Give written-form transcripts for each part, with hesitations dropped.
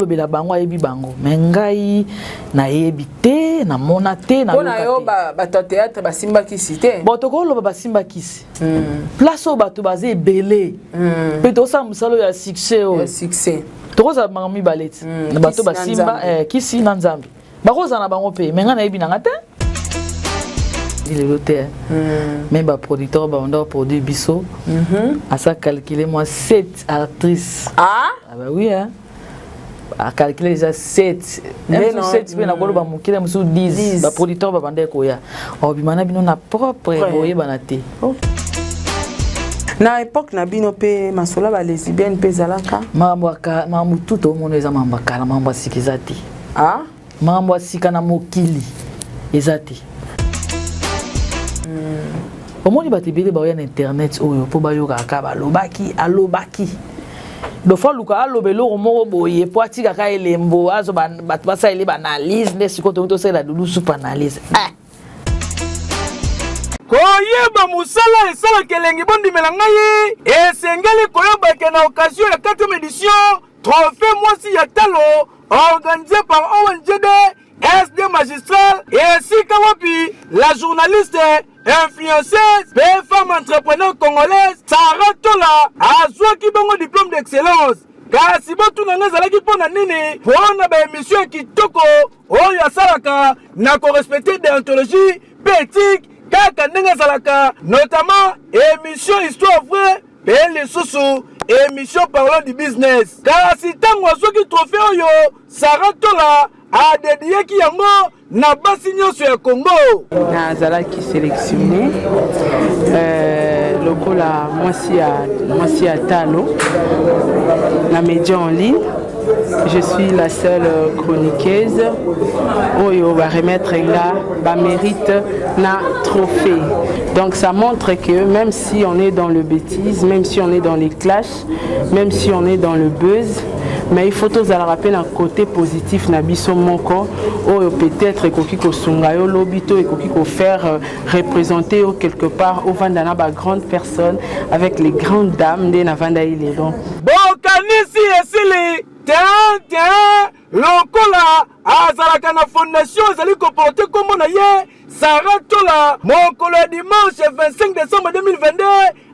Lobela bango ayebi bango mais ngai na yebi te na mona te na loka te. Yo ba to théâtre ba simba kisi te. Bo to ko lo ba simba kisi. Place o bato bazé belé. Pe to sa musalo ya succès o. Succès. To ko za mami baleti. Na bato ba simba kisi na nzambe. Ba ko za na bango pe mais nga na yebi na ngata. Il est l'hôtel. Même le producteur, on a produit Bisso. À ça, calculer moi 7 actrices. Ah bah oui, hein. À calculer déjà 7. Même 7, mais on a 10. Le producteur va vendre quoi. Oh, puis maintenant, on a propre boyer banate. Na époque na bino pe masola ba lesbienne pe zalaka. Mambo tout au monde eza mambaka na mambo sikizati. Ah? Mambo sikana mokili. Ezati. Comment il va te dire sur internet pour bayoka kaba lobaki alobaki do fa luka alobelo mo boye po atika ka elembo azo bat basa ile banalise ne sikoto to sela dulu super analyse koyeba musala esala kelengi bondi melangai esengeli koyeba ke na occasion ya 4e édition trophée moisi ya talo organisé par ONGD SD magistral et Sika Wapi, la journaliste influenceuse et femme entrepreneur congolaise Sarah Tola a qui bon diplôme d'excellence. Car si vous avez qui pour nini pour une émission qui toko oya salaka na ko respecter déontologie éthique kaka ndenge salaka notamment émission histoire vraie et les sous émission parlant du business. Car si tango qui trophée oyo Sarah Tola a dédié qui yango na basi nyonso ya Congo na zala qui sélectionné lokola mwasi ya talo na média en ligne. Je suis la seule chroniqueuse oyo va remettre là ba mérite na trophée. Donc ça montre que même si on est dans le bêtise, même si on est dans les clashs, même si on est dans le buzz, mais il faut tous aller rappeler un côté positif na biso moko ou peut-être ekoki ko sunga yo lobito ekoki ko faire représenter quelque part au vandana ba grande personne avec les grandes dames de na vanda ile donc bokanisi esili tiens lokola azalaka na fondation ezali ko porter comme na ye Sarah Tola mokolo dimanche 25 décembre 2022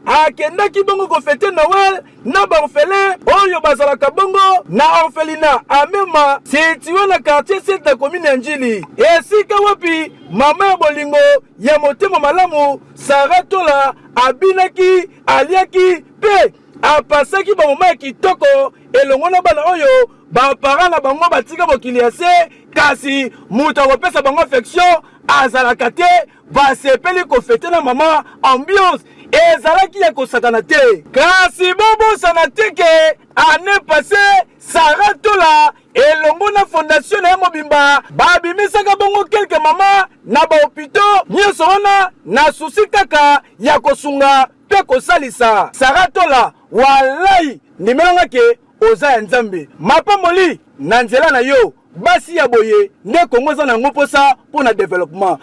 akendaki bongo ko fêter Noël na ba orphelin oyo bazalaka bongo na orphelinat amema situé na quartier 7 de commune Njili esika wapi mama ya bolingo ya motema malamu Sarah Tola abinaki aliaki pe apasaki ba mama kitoko elongo na bana oyo ba parents na bango batika bokili ya se kasi muta kopesa bango affection azalaka te basepeli ko fêter na mama ambiance ezalaki ya kosakana te kasi bobosana te ke année passée Sarah Tola elongo na fondation na mobimba babimisaka bongo quelques mama na ba hôpitaux nyonso wana na susi kaka ya kosunga pe kosalisa Sarah Tola walai nimelanga ke oza ya nzambe mapamoli na nzela na yo basi ya boye nde Kongo za na ngoposa pour na développement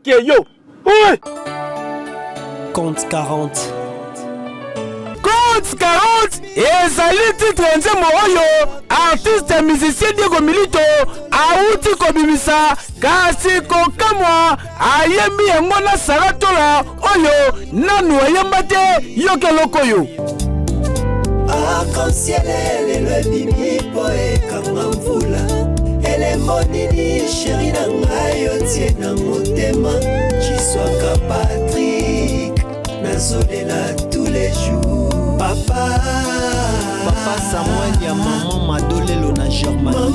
ke yo oui. Compte 40. Compte 40 ezali titre nzembo oyo artiste musicien Diego Milito auti kobimisa kasi kokamwa ayembi yango na Sarah Tola oyo nanu ayemba te yoke lokoyo Arc-en-ciel le bibi poe kanga mvula elembo nini chéri na ngai otie na motema Chiswaka Patrick nazolela tous les jours papa Samuel ya maman madolelo na Germanie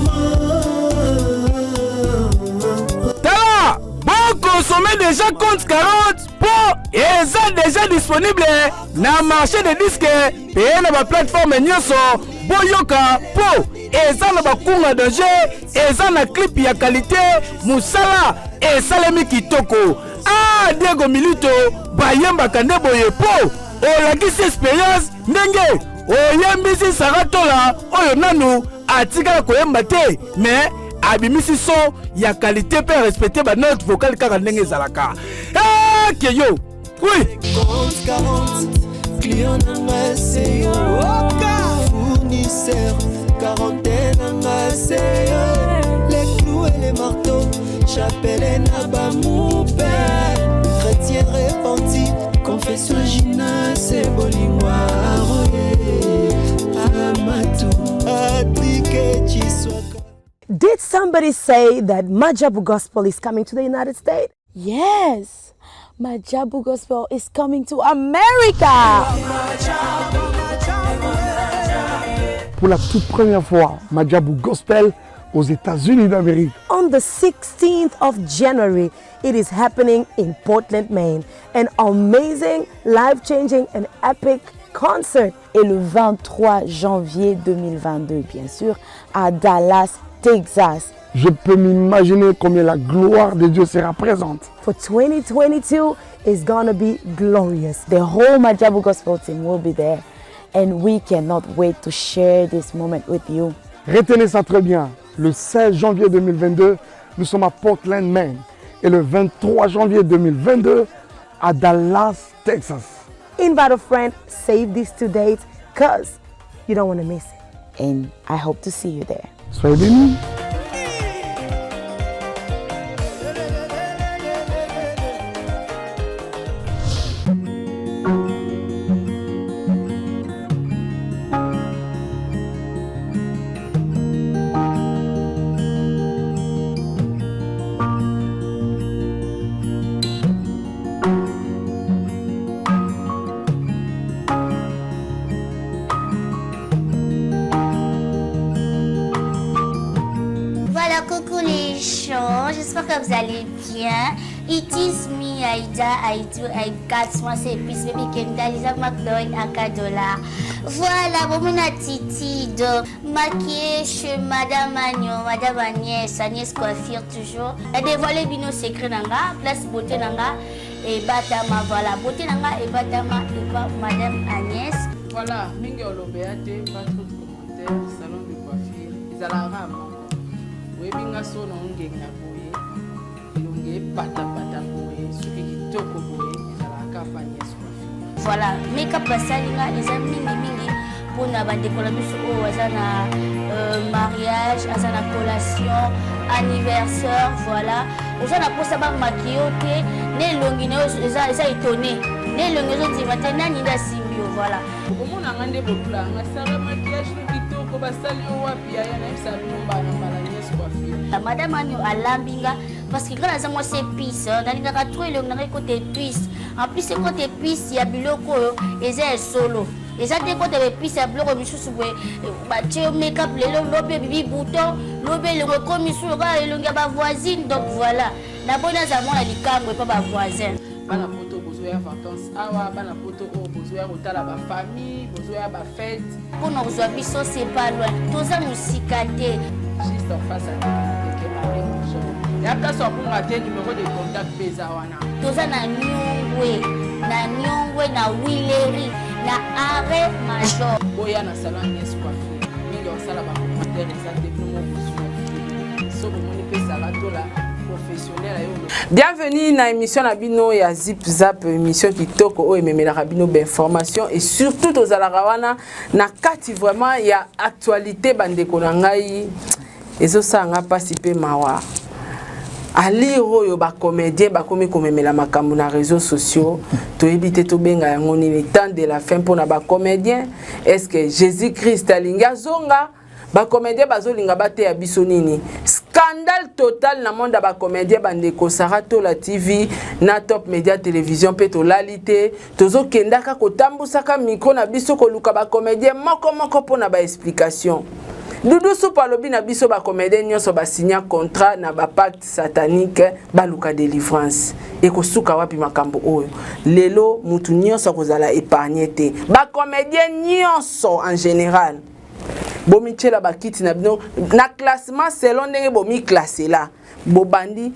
Tala bon consommer déjà compte 40 pour eza déjà disponible na marché de disques et na ba plateforme nyonso boyoka po eza na bakunga danger eza na clip ya qualité musala esalemi kitoko Diego Milito bayembaka nde boye po olakisi expérience ndenge oyembisi Sarah Tola oyo nanu atikala koyemba te mais abimisi son ya qualité pe respecter ba note vocale kaka ndenge ezalaka ke yo oui 40 client na c'est yo fournisseur quarantaine passé, les clous et les marteaux, chapelle et nabamoupe, chrétien repenti, confession Gina, c'est bolingwa, Amatou, Patrick Chiswaka. Did somebody say that Majabu Gospel is coming to the United States? Yes, Majabu Gospel is coming to America. Pour la toute première fois, Majabu Gospel aux États-Unis d'Amérique. On the 16th of January, it is happening in Portland, Maine. An amazing, life-changing and epic concert. Et le 23 janvier 2022, bien sûr, à Dallas, Texas. Je peux m'imaginer combien la gloire de Dieu sera présente. For 2022 is gonna be glorious. The whole Majabu Gospel team will be there. And we cannot wait to share this moment with you. Retenez ça très bien. Le 16 janvier 2022, nous sommes à Portland, Maine. Et le 23 janvier 2022, à Dallas, Texas. Invite a friend, save these 2 dates, cause you don't want to miss it. And I hope to see you there. Soyez bénis. Coucou les gens, j'espère que vous allez bien. It is me, Aïda, I 4 mois, c'est plus baby Kenda, Lisa McDoy, $1. Voilà, bon, mon attitude, maquillée chez Madame Agnon, Madame Agnès Coiffure toujours. Elle dévoilé bino secret nanga, place beauté nanga, et Batama, voilà, beauté nanga, et Batama, et Madame Agnès. Voilà, mingi olobéate, pas trop de commentaires, salon de coiffure, ils allaient à rame. Webinga so na ngenga boye ilonge pata boye soki kitoko boye ezala kampanye Coiffure. Voilà, make-up basalinga eza mingi mpona bandekola biso oyo aza na mariage, aza na collation, anniversaire, voilà. Oza na posa bamaquille te ne elongi na yo eza étonné ne elongi ezondima te nani nda simbi yo, voilà. omonanga nde bolulanga sala maquillage kitoko basali yo wapi aya nayebisa bino mbala Coiffure. Madame Agnon alambinga parce que quand aza mwasi épice nalingaka trop elongi nanga ekote épice. En plus ekote épice ya biloko oyo eza esolo eza te ekote épice ya biloko misusu boye batie make-up lelo lobe bibi bouton lobe elongo ekomi su loka elongi ya bavoisine. Donc voilà naboni aza mwana likambo epa bavoisin. Bana poto bozoya vacances awa bana poto oyo bozoya kotala bafamille bozoya bafete mpona kozwa biso c'est pas loin toza mosika te juste en face à quelqu'un Marie Bonjour. Il y a qu'à soit pour rater numéro de contact Bezawana. Toza na Nyongwe na Wileri na Arrêt Major. Boya na salon Agnès Coiffure. Mingi on sala ba commentaire exactement pour so ko moni pe sala to la professionnel ayo. Bienvenue na émission na bino ya Zip Zap, émission kitoko o ememela bino d'information et surtout tozala wana na kati vraiment ya actualité bandeko na ngai. Ezosanga pasi pe mawa ali oyo ba comédien ba komi komemela makambo na réseaux sociaux to ebite to benga yango ni temps de la fin pona ba comédien. Est-ce que Jésus-Christ alinga zonga ba comédien bazolinga bate ya biso nini? Scandale total na monde ba comédien bandeko Sarato la TV na Top Media Télévision pe to lalité tozo kendaka kotambusaka micro na biso ko luka ba comédien moko pona ba explication. Doudou Soupalobi na biso ba comédien nyonso ba signer contrat na ba pacte satanique baluka délivrance et ko suka wapi makambo oyo lelo mutu nyonso kozala épargné te ba comédien nyonso en général bomi tshela ba kiti na bino na classement selon ndenge bomi classé là bobandi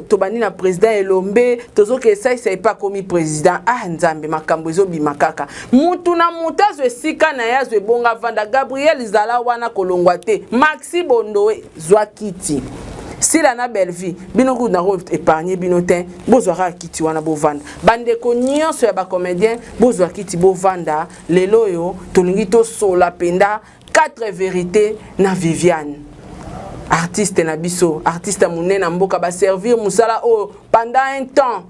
tobandi na président Elombe tozoke esa pas komi président nzambe makambo ezobima kaka mutu na mutu azwe sika na yazwe bonga vanda Gabriel Zala wana kolongwa te Maxi Bondoe zwa kiti sila na Belleville bino ku na épargner bino te bozwaka kiti wana bovanda bandeko nyonso ya ba comédien bozwa kiti bovanda lelo yo tolingi to sola penda 4 vérités na Viviane artiste na biso artiste munene mboka ba servir musala pendant un temps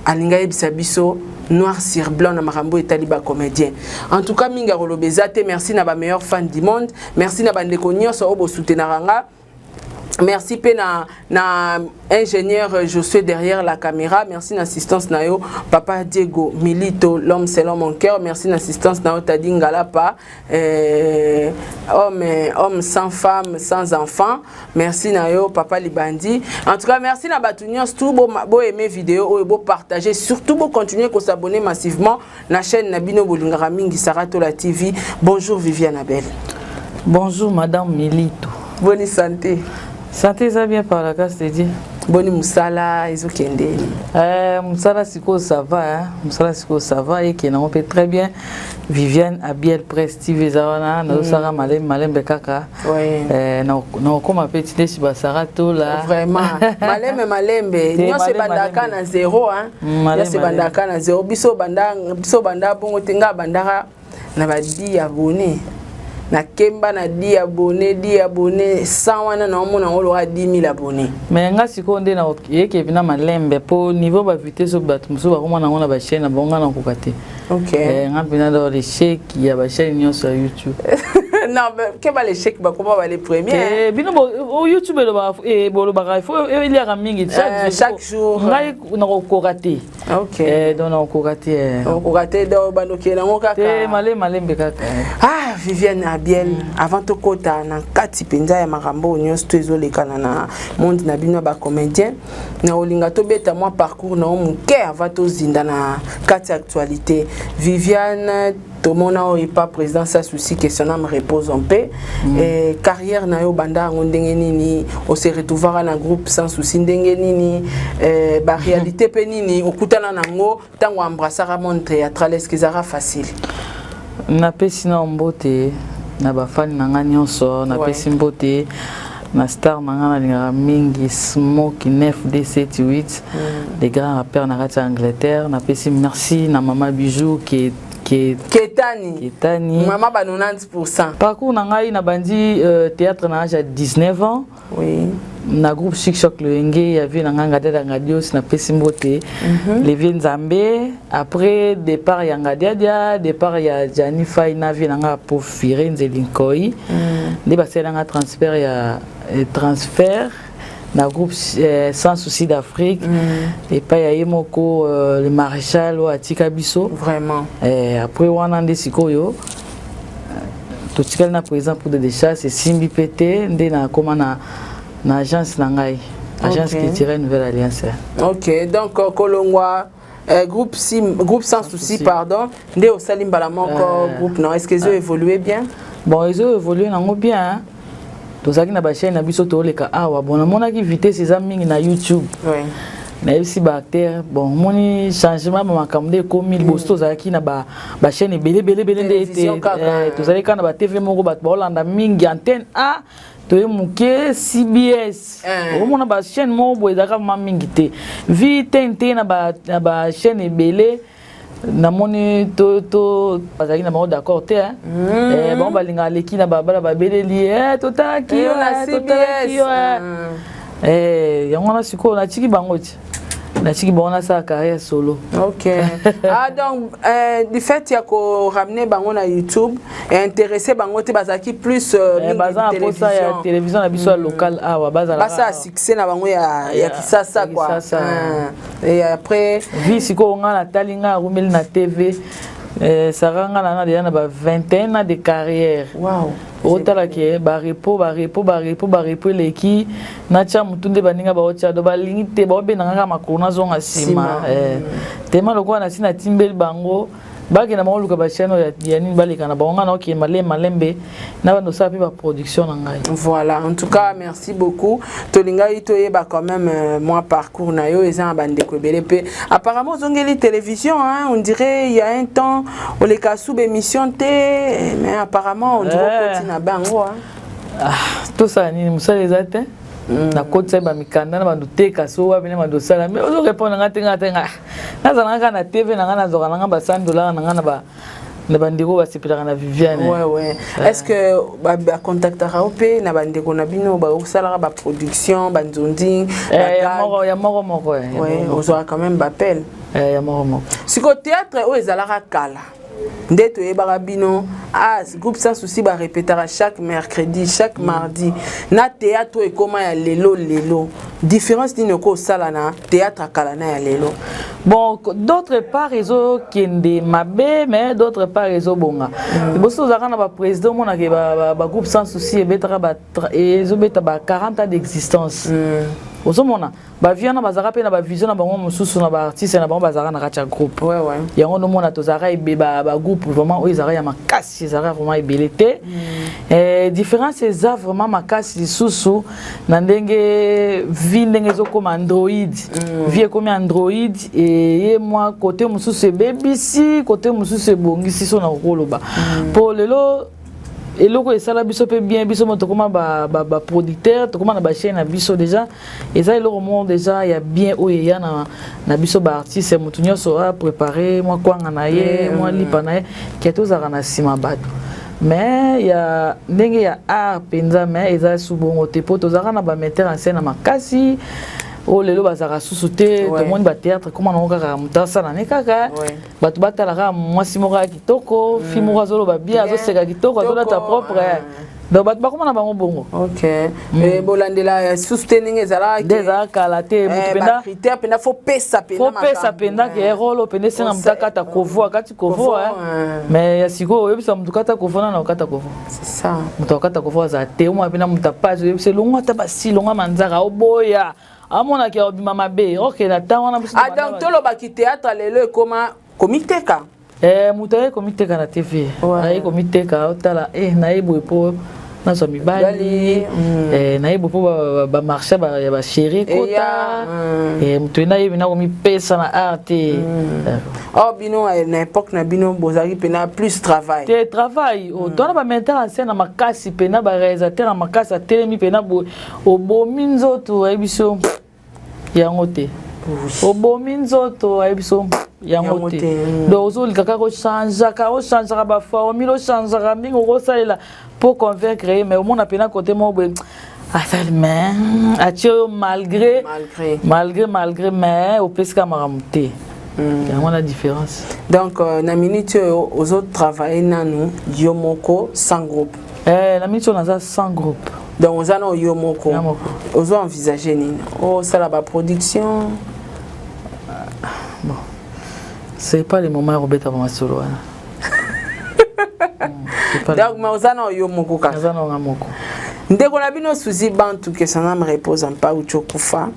alinga yebisa biso noir sur blanc na makambo etali ba comédien. En tout cas minga rolobezate, merci na ba meilleurs fans du monde, merci na bandeko nyonso obo soutenaranga. Merci pe na ingénieur Josué derrière la caméra, merci l'assistance nayo papa Diego Milito, l'homme selon mon cœur, merci l'assistance nayo Tadinga Lapa, homme sans femme, sans enfant, merci nayo papa Libandi. En tout cas merci na batunions tout beau aimer vidéo et beau partager, surtout beau continuer à s'abonner massivement na chaîne Nabino Bolingara Mingi Sarato la TV. Bonjour Viviane Abel. Bonjour madame Milito. Bonne santé. Santé ça bien par la casse dit. Boni musala ezokende. Musala siko ça va hein. Musala siko ça va et qui on peut très bien. Viviane Abiel Presti Zawana na sara malem bekaka. Oui. Na comme petit déchi basarato là. Vraiment. Malembe. Nyo se bandaka na 0 hein. Nyo se bandaka na 0 biso banda bongo tenga bandaka na badi abonné. Na kemba na 10 abonnés 100 wana na omona oloka 10 000 abonnés. Mais nga sikonde na yeke vina malembe po niveau ba vitesse bat muso ba komona ngona ba chaîne bonga na kokate. OK. Nga vina dans les chèques ya ba chaîne nyo sur YouTube. Non, mais que va les chèques ba comment va les premiers? Bino au YouTube le ba bolo ba il faut il y a mingi chaque jour. Nga na kokate. OK. Donc na kokate. Kokate do banoke na ngokaka. Malembe kaka. Ah, Viviane Abiel, avant to kota na kati penza ya makambo nyonso to ezolekana na monde na bino ba comédien na olinga to beta moi parcours na muke avant to zinda na kati actualité. Viviane tomona o pas président sa souci que son âme repose en paix et carrière na yo banda ngondenge nini o se retrouver na groupe sans souci ndenge nini ba réalité pe nini okutana nango tango embrassera monde théâtral est-ce que ça sera facile? Na pesi na mbote na ba fan na nga nyonso na pesi mbote na star na nga na lingara mingi Smoke 9D78 les grands rappeurs na kati Angleterre na pesi merci na mama Bijou Ketani maman ba 90%. Parcours na ngai na bandi théâtre na âge à 19 ans. Oui. Na groupe Chic Choc le Enge il y avait na ngada ngadios na pesimbote Levi Nzambe après départ ya ngadia départ ya Jani Fai na vie na pour Firenze Linkoi de basé na transfert ya transfert na groupe Sans Souci d'Afrique et pas ya yemoko le maréchal ou atika biso vraiment après wana nde sikoyo tout ce qu'elle na présent pour des chasses c'est Simbi PT nde na comment na agence nangai agence culturelle Nouvelle Alliance. OK, donc Kolongwa groupe Sans Souci pardon nde au Salimbala moko groupe non est-ce que ils ont évolué bien? Bon ils ont évolué nango bien. Tozaki na ba chaîne na biso to leka awa bon na mona ki vitesse eza mingi na YouTube. Oui. Na yebisi ba acteur bon moni changement ma makamde ko 1000 bosto zaki na ba chaîne belé nde été tozali kana ba TV moko ba Holanda mingi antenne A to muke CBS o mona ba chaîne mo bo ezaka ma mingi te vi tente na ba chaîne belé na moni to bazaki na ba d'accord te bon balinga leki na ba belé li totaki na CBS yango na siko na tiki bango ti na tiki bango na sa carrière solo. OK. Ah donc du fait ya ko ramener bango na YouTube et intéresser bango te bazaki plus télévision na biso local awa basa succès na bango ya kisasa quoi. Et après vi siko nga na talinga rumeli na TV saranga na déjà na ba 21 ans de carrière. Wow. Otala ke ba repo leki na cha mutunde baninga ba ocha do ba lingite ba benanga makona zonga sima tema lokwa na sina timbeli bango baki na mauluka ba chano ya nini balika na bango na oki malembe na bando sa pe ba production na ngai. Voilà, en tout cas merci beaucoup. Tolinga itoye ba quand même moi parcours na yo eza bande ko belé apparemment zongeli télévision hein, on dirait il y a un temps on les kasou émission té mais apparemment on dirait continue na bango hein. Ah, tout ça ni musala ezate na kotsa ba mikanda na bandu te kaso wa bine mando sala mais ozo répondre ngate na zalanga na TV na ngana zoka na ba $100 na ngana na bandeko ba sepelaka na Viviane. Ouais. Est-ce que ba contactera opé na bandeko na bino ba osala ba production ba nzonding ya moko ouais osora quand même bappel ya moko siko théâtre o ezalaka kala ndeto yebaka bino groupe sans souci ba répétera chaque mercredi chaque mardi na théâtre e koma ya lelo différence dino ko sala na théâtre kala na ya lelo. Bon, d'autre part, ils ont qui des mabé, mais d'autre part, ils ont bonga. Parce que vous avez un président, mon groupe sans souci, et ils ont 40 ans d'existence. Vous avez vision, na vision, na bango mususu na ba artiste na bango bazara na kacha groupe. Ouais. Yango no mona tozara ba groupe vraiment où ils ya makasi, ils vraiment ibelete. Différence c'est vraiment makasi susu na ndenge vie ndenge zo comme Android. Vie comme Android et moi côté mususu BBC, côté mususu bongisi so na koloba. Pour lelo eloko esala biso pe bien biso moto koma ba producteur to koma na ba chaîne na biso déjà eza eloko mo déjà ya bien oyeya na biso ba artiste moto nyoso a préparer moi kwanga na ye moi lipa na ye keto za na sima bato mais ya ndenge ya art penza mais eza subongo te poto za na ba metteur en scène na makasi o lelo bazaka susute to monde ba théâtre comment on kaka mutasa na nekaka batu batalaka mwasi moko ya kitoko fi moko azolo ba bien azoseka kitoko azola ta propre donc batu bakoma na bango bongo. OK et bolandela susute ninge zala déjà kalate mutupenda critère penda faut pesa penda ke rolo pende senga mutaka ta kovo akati kovo mais ya siko yebisa mutukata kovo na okata kovo c'est ça mutukata kovo za te mo penda mutapa yebisa longa ta basi longa manzaka oboya amona ki obima mabe OK na tawana biso donc tolo ba ki théâtre lelo koma comité ka mutaye comité ka na TV ay comité ka otala na ebo po na so mibali na ebo po ba marché ba chéri kota mutuna yebi na komi pesa na arte bino na époque na bino bozaki pena plus travail dona ba metteur en scène na makasi pena ba réalisateur na makasi telemi pena obomi nzoto ebiso yango te obomi nzoto ebiso yango te donc ozolika kaka ochangeaka ba formule ochangeaka mingi okosalela pour convaincre mais omona pena côté mo boye asali mais atio malgré mais opesika makambo te yango la différence. Donc na minute aux autres travailler nanu yomoko sans groupe la minute on a sans groupe donc on a no yomoko aux envisager nini ça la production bon c'est pas le moment Robert avant solo donc mais on a no yomoko ka on a moko ndeko na bino suzi bantu que ça na me repose en pas ucho kufa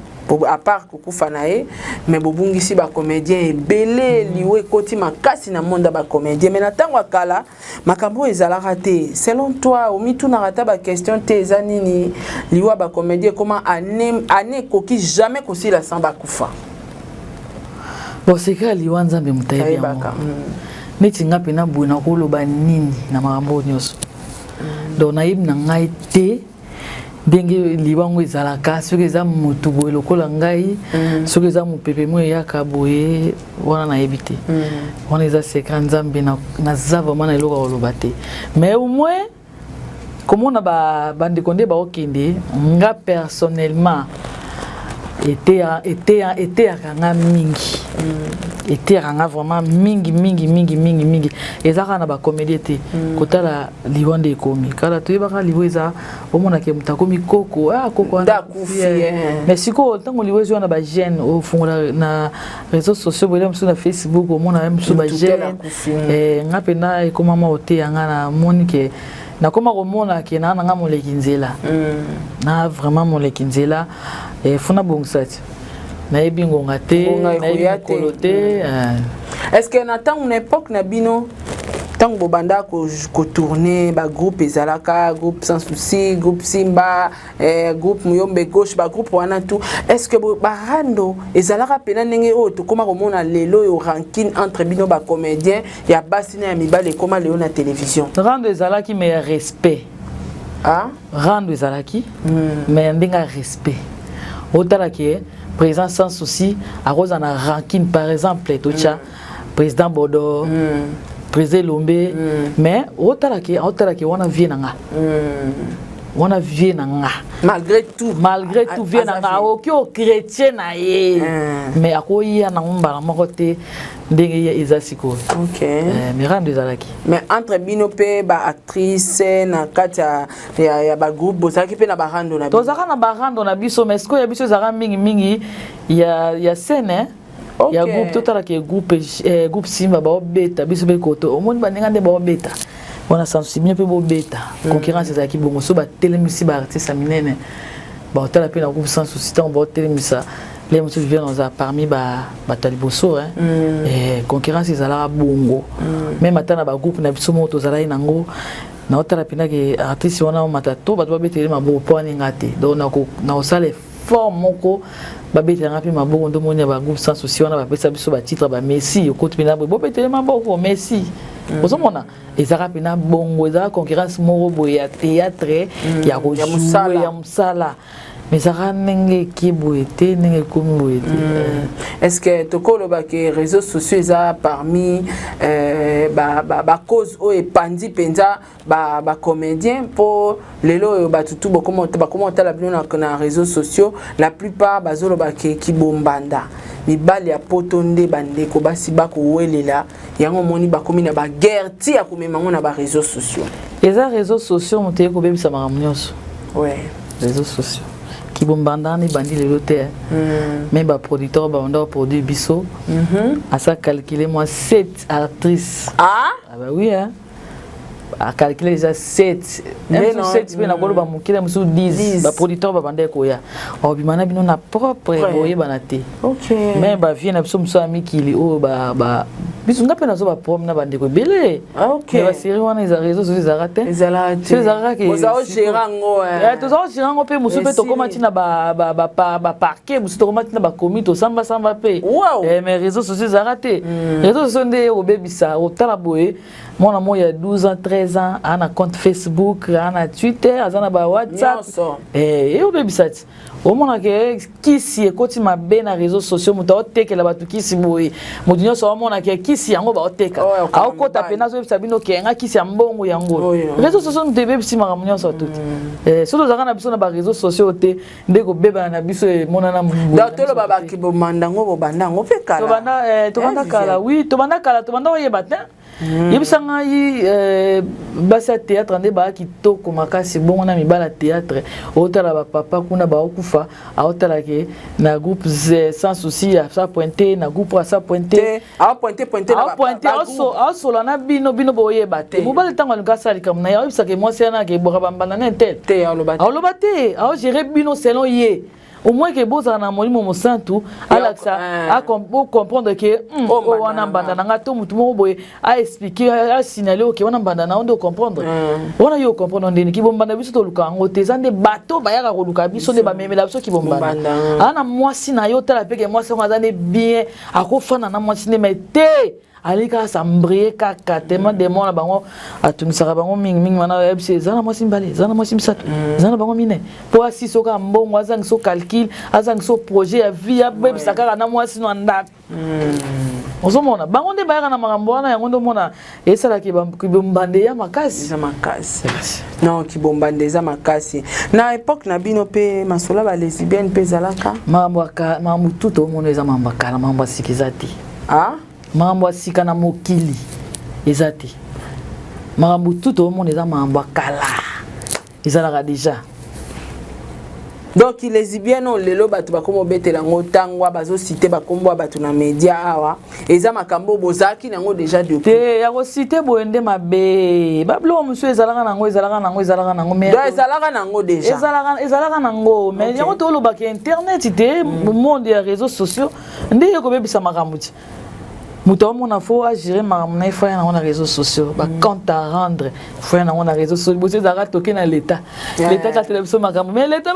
à part kukufa nae mais bobungisi ba comédien ebele liwe koti makasi na monde ba comédien mais na tango kala makambo ezala raté selon toi omitu na rata ba question te zanini liwa ba comédien comment année koki jamais kosi la sans ba kufa bon c'est que liwa nzambe mutaye bien neti ngapi na buna koloba nini na makambo nyoso donc naib na ngai te denge libango ezalaka soki eza motu boye lokola ngai soki eza mopepe mo eyaka boye wana nayebi te wana eza secret nzambe naza vraiment na eloko koloba te mais au moins komona bandeko nde baokende nga personnellement eteyaka nga mingi eteyaka nga vraiment mingi ezaka na bacomédie te kotala liwa nde ekomi kala toyebaka liwa eza omonake moto akomi koko koko mais sikoyo ntango liwa ezwa na bagene ofungola na réseaux sociaux boyela mosusu na Facebook omona ye mosusu bagene nga mpena ekomama oteya nga na moni ke nakoma komona ke na nga moleki nzela na vraiment moleki nzela funa bongisa ti nayebi ngonga te nayebi mokolo te est-ce que na ntango na époque na bino ntango bobanda kotourne bagroupe ezalaka groupe sans souci groupe simba groupe muyombe gauche bagroupe wana tout est-ce que barando ezalaka pena ndenge oyo tokoma komona lelo oyo ranking entre bino bacomédien ya basi na ya mibale ekoma lelo na télévision rando ezalaki mais ya respect rando ezalaki mais ndenge ya respect otalaki président sans souci à cause en ranking par exemple tocha président Bodo président Lombe mais otala ki wana vie na nga wana vie na nga malgré tout vie na nga oki o chrétien na ye mais akoya na mbala moko te ndenge ya ezasiko mais rando ezalaki mais entre bino pe ba actrice na kati ya ba groupe bozaki pe na ba rando na biso tozaka na ba rando na biso mais sko ya biso ezaka mingi ya scène ya groupe totala ke groupe Simba ba obeta biso be koto omoni banenga nde ba obeta on a senti bien peu beta concurrence ezaki bongo so ba telemisi ba artiste minene ba hôtel pe na groupe sans souci on ba telemisa les monsieur vient dans parmi ba taliboso et concurrence ezala bongo même atana ba groupe na biso moto zala inango na hôtel pe na ke artiste wana matato ba ba betele mabo po aninga te donc na osale forme moko ba betele ngapi mabo ndo monia ba groupe sans souci wana ba pesa biso ba titre ba Messi okoti pena bo betele mabo Messi ozomona ezaka pena bongo ezaka concurrence moko boye ya théâtre ya kojouer ya musala mais ezaka ndenge kiboye te ndenge komi boye te est-ce que tokoloba ke réseaux sociaux eza parmi ba cause oyo epandi mpenza ba comédien mpo lelo oyo batutu bakoma otala bino na réseaux sociaux la plupart bazoloba ke kibombanda mibali ya poto nde bandeko basi bakowelela yango moni bakomi na ba guerre ti ya komemango na ba réseaux sociaux eza réseaux sociaux moteye kobebisa makambo nyonso réseaux sociaux kibombanda ni bandi lelo te même ba producteur ba onda produit biso à ça calculer moi 7 actrices bah oui a calculer déjà 7 même 7 pe na kolo ba mukile musu 10 ba producteur ba bande ko ya obimana bino na propre boye banate même ba vie na biso musu ami kili o ba biso ngape na zo ba prom na bande ko belé mais ba série wana ils réseaux sociaux ezarate ezarate ozao gerango tozao gerango pe musu pe to komati na ba parquet musu to komati na ba comité samba pe mais réseaux sociaux ezarate réseaux sociaux nde obebisa otala boye mon amour il y a 12 ans 13 ans on a compte Facebook on a Twitter on a WhatsApp et au baby site au moment que qui si écoute ma ben réseaux sociaux muta oteke la batu qui si boy mudinyo so au moment que qui si yango ba oteka a okota pena zo sabino ke nga qui si ambongo yango réseaux sociaux nous debe si maramunyo so tout surtout zaka na biso na ba réseaux sociaux te ndeko beba na biso monana da tolo baba ki bo mandango bo bandango pe kala to banda kala oui to banda oyeba te yebisanga yi basa théâtre nde ba kitoko makasi bongo na mibala théâtre otala ba papa kuna ba okufa otala ke na groupe sans souci à ça pointer na groupe à ça pointer solo na bino boye bate mobali tango ngasa likamna ya yebisa ke moi c'est na ke boka bambana na tel te aloba te gérer bino selon ye au moins que boza na molimo mosantu alaxa a comprendre que wana mbanda nga to mutu mo boye a expliquer a signaler que wana mbanda na on comprendre wana yo comprendre ndeni ki bombanda biso to luka ngo te zande bato bayaka ko luka biso ne ba memela biso ki bombanda ana mwasi na yo tala peke mwasi ngo azane bien akofana na mwasi ne mete alika sambrier kaka tellement de monde bango atumisaka bango mingi mana ebse zana mwasi mbale zana mwasi msatu zana bango mine po asiso ka mbongo azang so calcul azang so projet ya vie ya bebisaka na mwasi no ndaka ozomona bango nde bayaka na makambo wana yango ndo mona esala ki bombande ya makasi non ki bombande za makasi na époque na bino pe masola ba lesbienne pe zalaka mambo tuto mona eza mamba kala mamba sikizati mambo sika na mokili ezati mambo tuto monde eza mambo kala ezalaka déjà donc les lesbiennes lelo batu bakomo betela ngotangwa bazo citer bakombo batu na média awa eza makambo bozaki nango déjà depuis te ya ko citer boende mabe bablo monsieur ezalaka nango mais ezalaka nango déjà ezalaka nango mais yango to lo baki internet te monde ya réseaux sociaux ndeye ko bebisa makambo ti muto mona fo a gérer makamna faut na on réseaux sociaux ba compte à rendre faut na on réseaux sociaux bo zaka toke na l'état ka télévision makambo mais l'état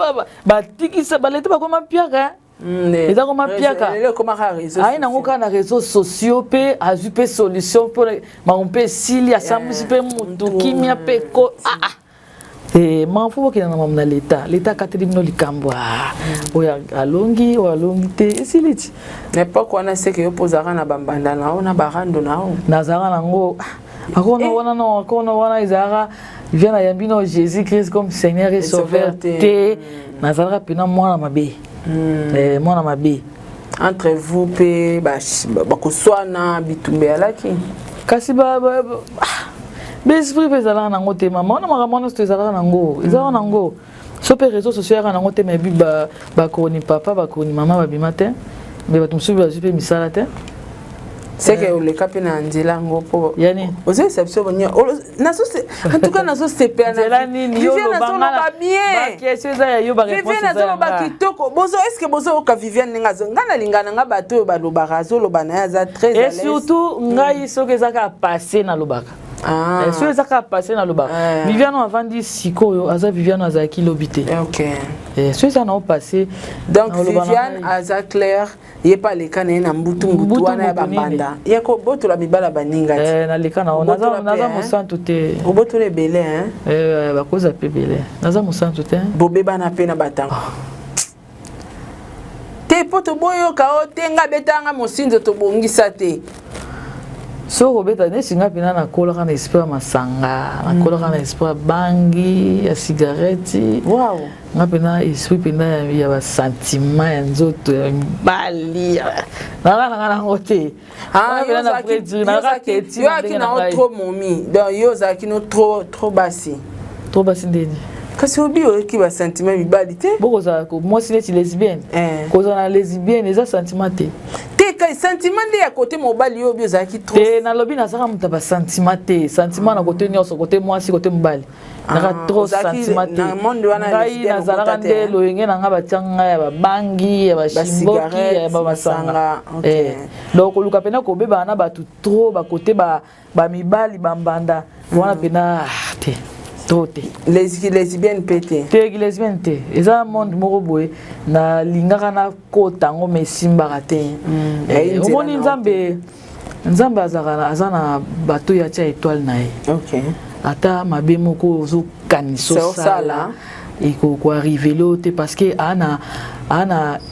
ba tikisa ba l'état ba koma piaka eza koma piaka le koma réseaux ai na ngoka na réseaux sociaux pe azupe solution pour makambo pe sili asambu pe mutu kimia pe ko et m'enfou qui na l'état katelimino likambo oya alongi o alongi te siliti n'importe quoi na se que yo posera na bambanda na ona barando na o nazara nango akona wana izara vient na yambino Jésus Christ comme Seigneur et Sauveur te nazara pina mwana mabe mwana mabe entre vous pe ba koswana bitumbe alaki kasi l'esprit bezala nango te mama na makamona sto ezala nango ezala nango so pe réseaux sociaux ya nango te mais bi ba koni papa ba koni mama ba bimate mais ba tumsu ba super misala te c'est que le capina ndila ngo po yani ozo exception bonya naso en tout cas naso sepe na nini yo lo banga ba bien ba question za yo ba réponse za ba kitoko bozo est-ce que bozo ka Viviane nga ngana lingana nga bato ba lo barazo lo bana za très à l'aise et surtout ngai so que ça ka passer na lobaka et so ça ka passer na lobaka Viviane avant dit sikoyo aza Viviane aza ki lobité OK et so ça na passer donc Viviane aza clair ye pas les kana na mbutu wana ya bambanda ye ko boto la mibala baninga na le kana naza mosantu te boto le belé hein ba koza pe belé naza mosantu te bobeba na pe na batanga te poto boyo ka o tenga betanga mosinzo to bongisa te so robeta ne singa pina na kola kana esprit masanga na kola kana esprit bangi ya cigarette wow ngapena esprit pina ya ba sentiment ya nzoto bali na ngote yo za ki na trop momi donc yo za ki no trop basi ndeni kasi obi o ki ba sentiment mibali te boko za ko moi si les lesbienne ko za na lesbienne eza sentiment te ka sentiment de ya côté mobali yo bio za ki trop te na lobi na saka muta ba sentiment te sentiment na côté nyonso côté moi si côté mobali na trop sentiment te ngai na zalaka nde loyenge na nga batianga ya babangi ya bashimboki ya bamasanga donc oluka pena kobeba na batu trop ba côté ba mibali bambanda wana pena te lesbienne pété lesbienne te eza monde moko boye na lingaka na kotango mais simbaka te omoni nzambe aza na bato ya tia étoile na ye ata mabe moko ozokanisa osala ekoarrivele te parce que ana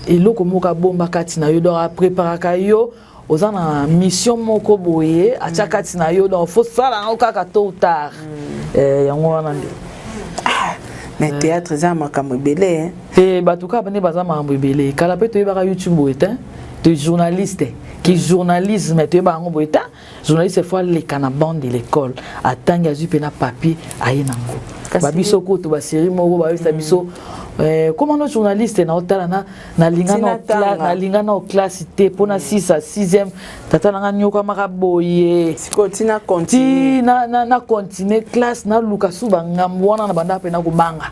eloko moko abomba kati na yo donc apreparaka yo oza na mission moko boye atia kati na yo donc faut sala yango kaka tôt ou tard yango wana nde mais théâtre eza makambo ebele te bato kaka bane baza makambo ebele kala mpe toyebaka youtube boye te to journaliste qui journalisme toyeba yango boye te journaliste fois aleka na bande de l'école atangi azwi mpe na papier aye nango babiso koto basérie moko bayebisa biso comment nos journalistes na linga na classe te pona 6 à 6e tata nanga nyoka makaboye tina continue classe na luka suba ngambo wana na banda pe na kubanga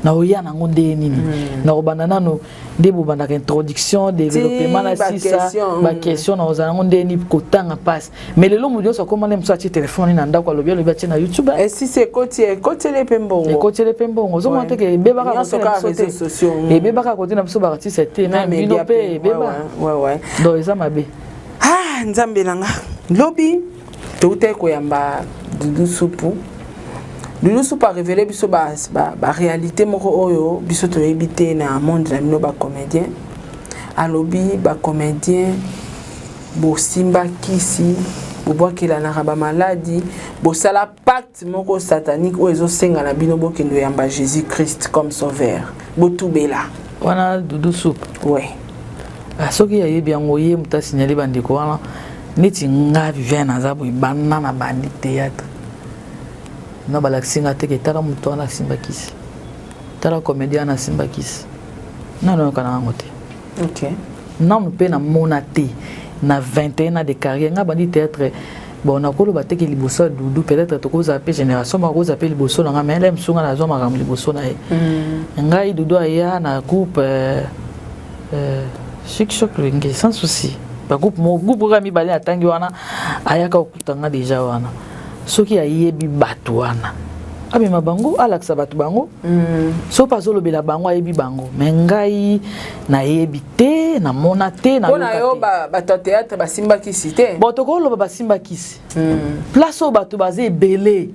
na oya nango nde nini na kobanda nano nde bobanda ka introduction développement na 6 ba question na ozana ngo nde ni kotanga passe mais lelo mudio so komana mso achi téléphone na ndako alobi achi na YouTube et si c'est côté le pembongo zo monte ke beba ka réseaux sociaux et beba ka côté na biso ba artiste te même bino pe beba ouais donc eza mabe nzambe nanga lobi touté ko yamba Doudou Soupu a révélé biso ba réalité moko oyo biso to ebité na monde na bino ba comédien alobi ba comédien bo simba kisi bo bwakela na ba maladie bo sala pacte moko satanique o ezo senga na bino bokendo yamba Jésus Christ comme sauveur bo tubela wana Doudou Soupu ouais soki ya yebi yango ye muta signalé bandeko wana neti nga Viviane aza boye bana na bandi théâtre na balaksinga te ke tala mutu wana simba kisi tala comédien na simba kisi nano yoka na yango te nanu mpe na mona te na 21 ans de carrière nga bandi théâtre bon nakoloba te ke liboso ya Doudou peut-être tokozala mpe génération bakozala mpe liboso na nga mais ele msunga nazwa makambo liboso na ye ngai Doudou aya na groupe chic choc lenge sans souci ba groupe ka mibale atangi wana ayaka okutanga déjà wana soki ayebi bato wana abima bango alaksa bato bango so pas olobela bango ayebi bango mais ngai na yebite na monate na bona yo bato théâtre basimba kisi te bon to ko loba basimba kisi place o bato bazé belé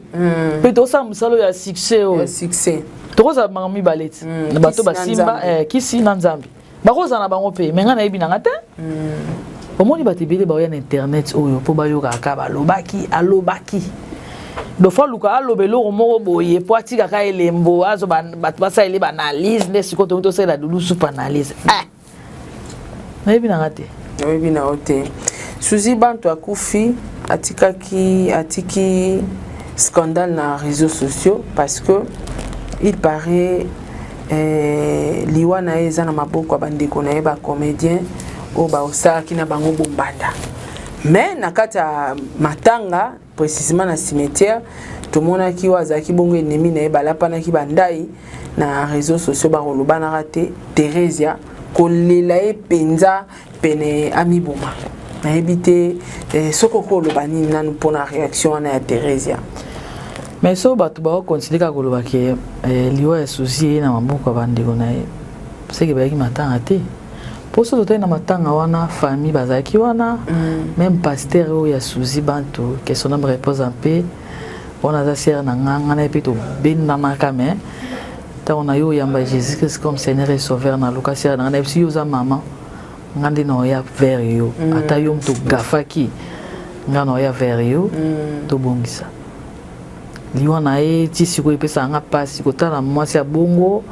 pe to sa musalo ya succès o succès to ko za mami baleti na bato basimba kisi na nzambi bakoza na bango pe mais nga na yebi na ngata omoni bato belé ba ya na internet oyo po bayoka ka balobaki alobaki do fois luka alobelo moko boye po atika ka elembo azo bato basa ele ba analyse ne siko to sala dulu super analyse na yebi na ngate na yebi na ote Suzy bantu akufi atiki scandale na réseaux sociaux parce que il paraît liwa na eza na maboko bandeko na ba comédien o ba osaki na bango bombanda mais na kata matanga précisément na cimetière tout le monde qui wazaki bongo ennemi na balapana ki bandai na réseaux sociaux ba koloba na raté Theresia kolela e penza pene ami boma na ebité soko koloba ni nanu pona réaction na Theresia mais so bato ba considérer ka koloba ke liwa ya Suzy na maboko bandeko na c'est que ba ki matanga te poso totai na matanga wana famille bazaki wana même pasteur o ya Suzy bantu que son nom repose en paix on a sœur na nganga na pito ben na makame ta on a yo yamba Jésus Christ comme Seigneur et Sauveur na lokasia na na si yo za maman ngande no ya vers yo ata yo mto gafaki ngano ya vers yo to bongisa liwana e ti siko epesa nga pasi kotala mwasi ya bongo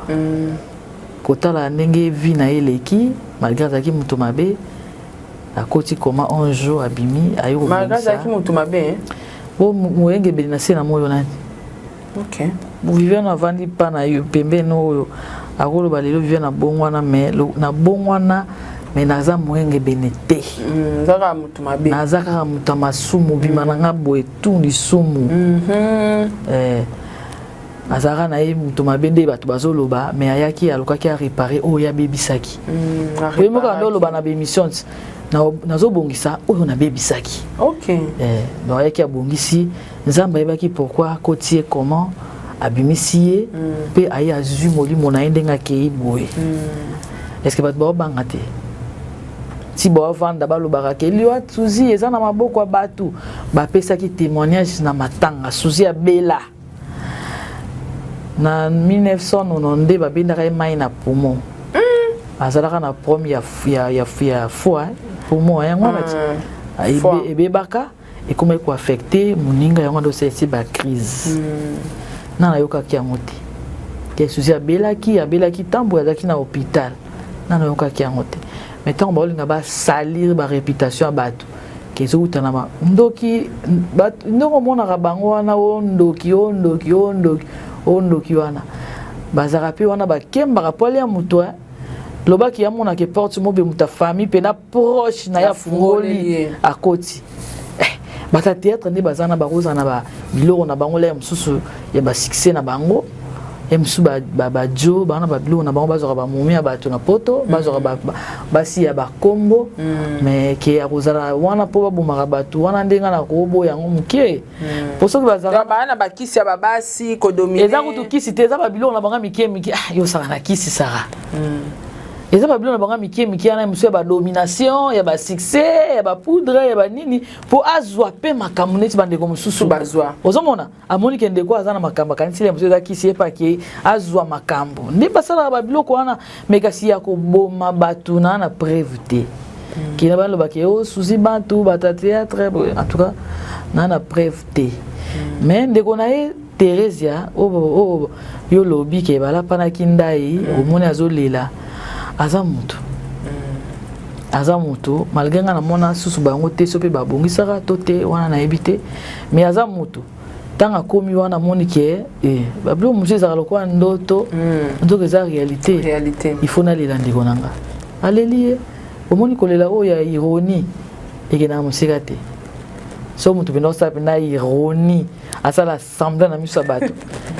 kotala ndenge vi na eleki malgré zaki mutu mabe akoti koma un jour abimi ayo ko malgré zaki mutu mabe bo moyenge beli na sena moyo nani OK bo vivre na vandi pa na yo pembe no akolo balelo vivre na bongwana mais na bongwana mais naza moyenge benete zaka mutu mabe nazaka mutu masumu bimananga boye tout ni sumu azara na ye mutu mabende bato bazoloba mais ayaki alokaki a réparer o ya bebisaki pe moka ndo loba na bémissions nazo bongisa oyo na bebisaki OK donc ayaki abongisi nzamba yebaki pourquoi kotie comment abimisi pe ayi azui molimo na ndenga ke boye est-ce que bato ba banga te si ba vanda balobaka ke liwa Suzy eza na maboko ya bato bapesaki témoignage na matanga Suzy abela na 1992 babindaka mai na poumon azalaka na première ya fois poumon yango na ebebaka ekoma ko affecter moninga yango ndo c'est ba crise na yokaki yango te ke Suzy abelaki tambo azaki na hôpital na yokaki yango te mais tant baolinga ba salir ba réputation ya bato kezo utana ma ndoki ndoko mona bango wana ondoki wana bazara pe wana bakemba rapole ya muto lobaki ya mona ke porte mobe muta famille pe na proche na ya fungoli akoti bata théâtre ndi bazana baroza na ba biloko na bango la msusu ya ba succès na bango emsu ba jo bana ba biloko na bango bazora ba mumia bato na poto bazora basi ya ba kombo mais ke akozala wana po babumaka bato wana ndenga na kobo yango muke poso ke bazara bana bakisi ya babasi ko dominer eza kutu kisi te eza ba biloko na banga mike yo saka na kisi saka eza ba biloko na banga mike na musu ya ba domination ya ba succès ya ba poudre ya ba nini po azwa pe makambo neti bandeko mususu bazwa ozomona amoni ke ndeko azana makambo kanisi le musu eza kisi epa ke azwa makambo ndi basala ba biloko wana mekasi ya ko boma batu na preuve te kina balo ba ke o Suzy bantu bata théâtre en tout cas na preuve te mais ndeko na e Theresia yo lobi ke bala pana kindai omoni azolela aza mutu malgré nga na mona susu bango te sope babongisaka to te wana na ebite mais aza mutu tanga komi wana moni ke babilo musu ezaka lokola ndoto ndoto eza réalité il faut nalela ndeko nanga aleli omoni kolela oyo ya ironie ekena musika te so mutu pena osape na ironie asala semblant na miso ya bato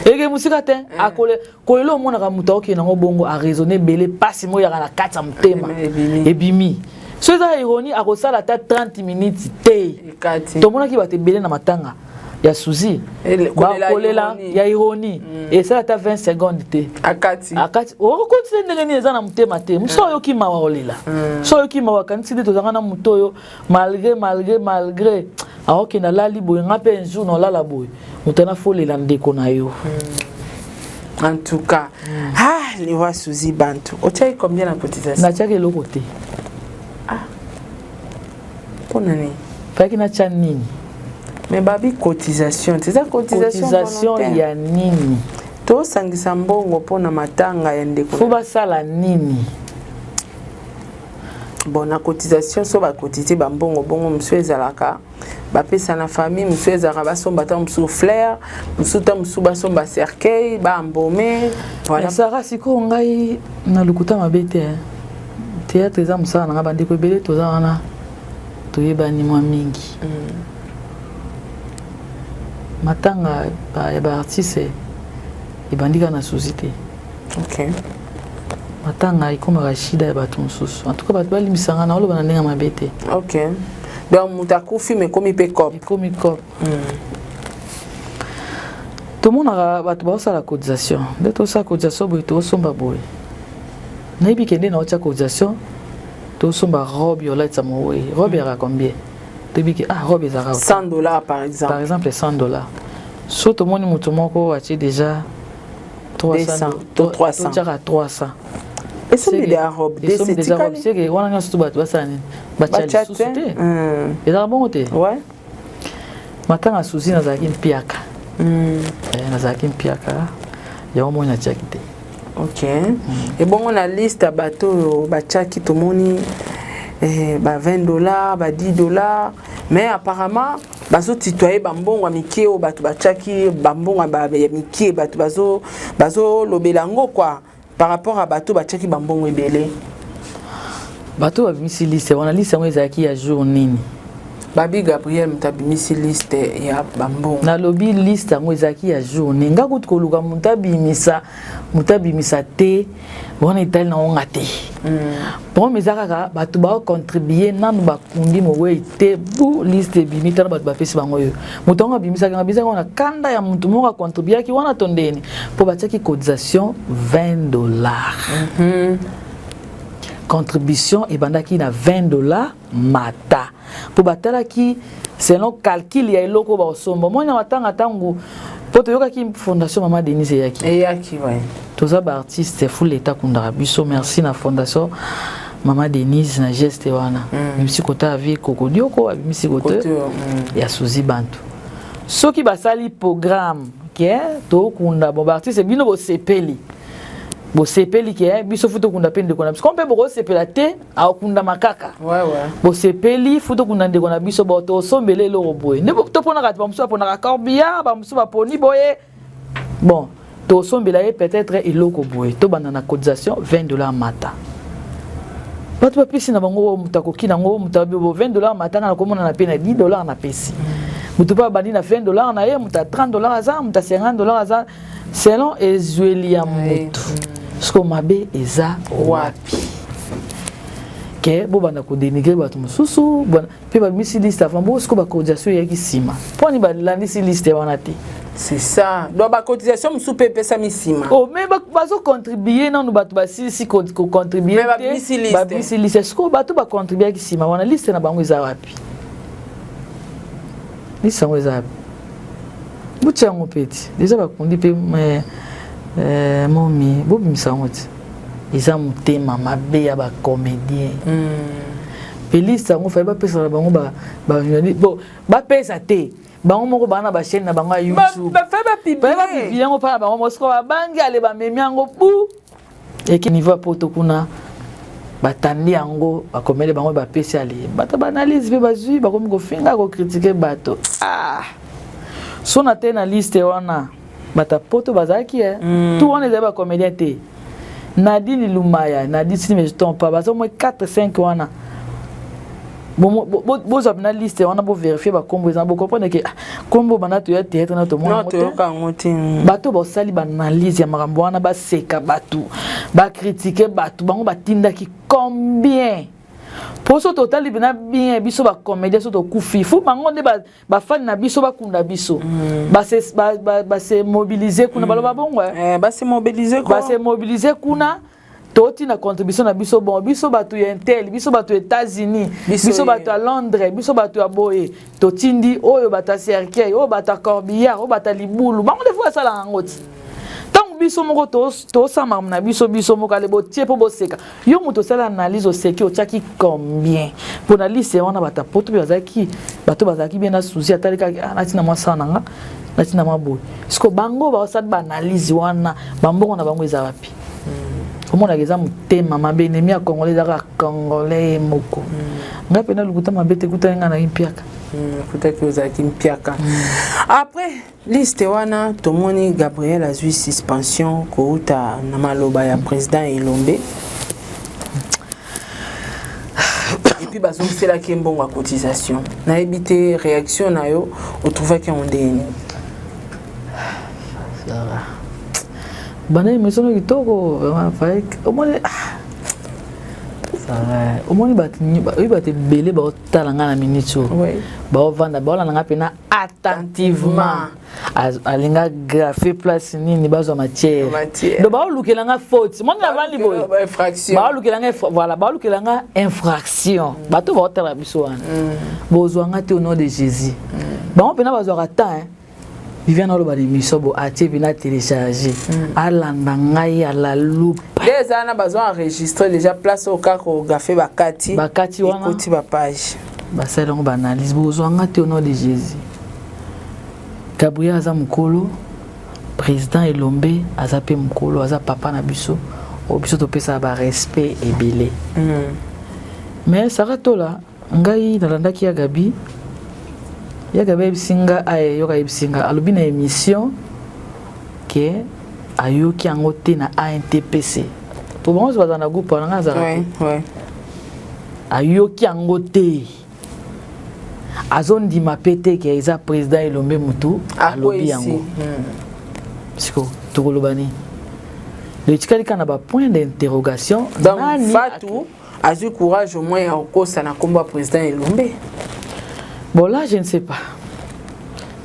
eke musika te akole kolela omonaka mutu aokende nango bongo araisonne ebele pasi moko yaka na kati ya motema ebimi so eza ironie akosala ata 30 minutes te tomonaki bato ebele na matanga ya Suzy bakolela ya ironie et ça ta 20 secondes te akati o continue ndenge ni eza na mutema te muso yo ki mawa olela so yo ki mawa kanisi de tozanga na mutoyo malgré aoki na lali boye ngape un jour no lala boye mutana folela ndeko na yo en tout cas les rois Suzy Bantu otai combien la cotisation na tiake loko te pona ni faki na tia nini mais babi cotisation c'est ça cotisation ya nini to sangisa mbongo pona matanga ya ndeko fo basala nini bon na cotisation so ba cotiser ba mbongo bongo monsieur ezalaka ba pesa na famille monsieur ezalaka basomba ta monsieur fleur monsieur ta monsieur basomba cercueil ba embaumer voilà ça siko ngai na lukuta mabete théâtre za musala na bande ko belé toza wana toyebani mwa mingi matanga ba artiste ebandika na société OK matanga ikomaka shida ya bato mosusu en tout cas bato balimisanga na oloba na ndenge mabe te OK donc mutakufi me komi pe cop ekomi cop tomonaka bato baosala cotisation nde tosala cotisation boye tosomba boye nayebi kende na otia cotisation tosomba robe yolatisa mowe robe yaka combien toyebi ke robe ezaka $100 par exemple $100 so tomoni moto moko atie déjà 300 300 et so des robes des robes c'est que wana nyonso bato basala nini batia lisusu te ezaka bongo te ouais matanga Suzy nazalaki mpiaka nazalaki mpiaka yango moni natiaki te OK et bongo na liste bato batiaki tomoni ba $20 ba $10 mais apparemment bazo titoyer bambongo mikie o bato batiaki bambongo ba mikie bato bazo lobelango quoi par rapport à bato batiaki bambongo ebele bato babimisi liste wana liste yango ezalaki ya jour nini babi Gabriel mutabimisi liste ya bambongo na lobi liste yango ezalaki ya jour nini nga kuti koluka mutabimisa te wana etali na onga te bon ezaka kaka bato baocontribue nanu bakundi mowe te bu liste ebimi tana bato bapesi bango oyo moto yango abimisaki abisaki wana kanda ya motu moko acontribuaki wana tondeni mpo batiaki cotisation $20 contribution ebandaki na $20 mata mpo batalaki selon calcul ya eloko baosomba moni na matanga ntango mpo toyokaki fondation Mama Denise eyaki ouais toza baartiste fu leta kundaka biso merci na fondation Mama Denise na geste wana bimisi kota avi kokodioko abimisi kote ya Suzy Bantu soki basali programme ke tokunda bo baartiste bino bosepeli ke biso futo kunda pende kona biso kompe boko sepela te akunda makaka bo sepeli futo kunda ndeko na biso bo to sombele lo boye ne to pona ka ba muso pona ka corbia ba muso ba poni boye bon to sombela ye peut-être eloko boye to banda na cotisation $20 mata bato bapesi na bango mutakoki nango mutabi bo $20 mata na komona na pe na $10 na pesi mutu pa bandi na $20 na ye muta $30 aza muta $50 aza selon ezueli ya mutu sko mabe eza wapi ke bo banda ko dénigrer bato mosusu bona pe ba misi liste avant bo sko ba cotisation yaki sima poni ba landisi liste wana te c'est ça donc ba cotisation musu pe pesa misima oh mais bazo contribuer non bato ba si ko contribuer ba misi liste sko bato ba contribuer ki sima wana liste na bango eza wapi liste yango eza wapi bucha yango peti déjà ba kundi pe momi bobimisa yango ti eza motema mabe ya bacomédien pe liste yango faye bapesa na bango bapesa te bango moko bana bachaîne na bango ya YouTube bapibi yango mpa na bango mosiko babangi ale bamemi yango bu eke niveau ya poto kuna batandi yango bakomele bango bapesi ale bato baanalyse mpe bazwi bakomi kofinga kokritike bato so na te na liste wana bata poto bazaki tout wana ezali bacomédien te Nadine Lumaya Nadine si me trompe pas bazo moi 4-5 wana bon na liste wana bo vérifier ba kombo ezana bo comprendre que kombo bana to ya théâtre na to mona to ka ngoti bato bo sali ba analyse ya makambo wana ba seka bato ba critiquer bato bango batindaki combien pour so total bina bien biso ba comédien so to kufi fu bango nde ba fan na biso ba kunda biso ba se mobiliser kuna baloba bongo ba se mobiliser kuna toti na contribution na biso bon biso batu ya Intel biso batu États-Unis biso batu à Londres biso batu ya Boye totindi oyo bata cercueil oyo bata corbillard oyo bata libulu bango de fois ça la ngoti tant biso moko to sama na biso moko ale botie po boseka yo muto sala analyse au seki o tchaki combien pour na liste on a bata poto bazaki bato bazaki bien na souci atalika natina mwasa nanga natina maboy siko bango ba osad ba analyse wana bambongo na bango ezawapi comment la geza mutema mabene mi a congolais daka congolais moko ngape na lukuta mabete kuta nga na impiaka peut-être que vous avez impiaka après liste wana tomoni Gabriel azui suspension kouta na maloba ya président Elombe et puis bazon c'est la kembongo à cotisation na ebité réaction na yo on trouve que on deni ça va bana émission kitoko faik omone ça omone bati belé ba talanga na minute ba vanda ba la nga pena attentivement alinga graffer place nini bazo matière do ba lukela nga faute mon na vandi boy infraction ba lukela nga voilà ba lukela nga infraction bato ba tala biso wana bozwa nga te au nom de Jésus ba on pena bazo rata Viviane a le émission bo atie bina télécharger alanda ngai à la loupe les ana besoin enregistrer déjà place au cas ko gafé bakati wana koti ba page ba salon ba analyse besoin ngate au nom de Jésus Gabriel aza mukolo président Elombe aza pe mukolo aza papa na biso o biso to pesa ba respect ebele mais saratola ngai nalandaki ya Gabi yaga bisinga ay yoga bisinga alobi na émission que ayoki angote na ANTPC pour bon se bazana groupe na ngaza ouais ayoki angote azondi mapete ke eza président Elombe mutu alobi yango siko tokolobani le tikali kana ba point d'interrogation nani Fatou azu courage au moins en cause na combat président Elombe. Bon là je ne sais pas.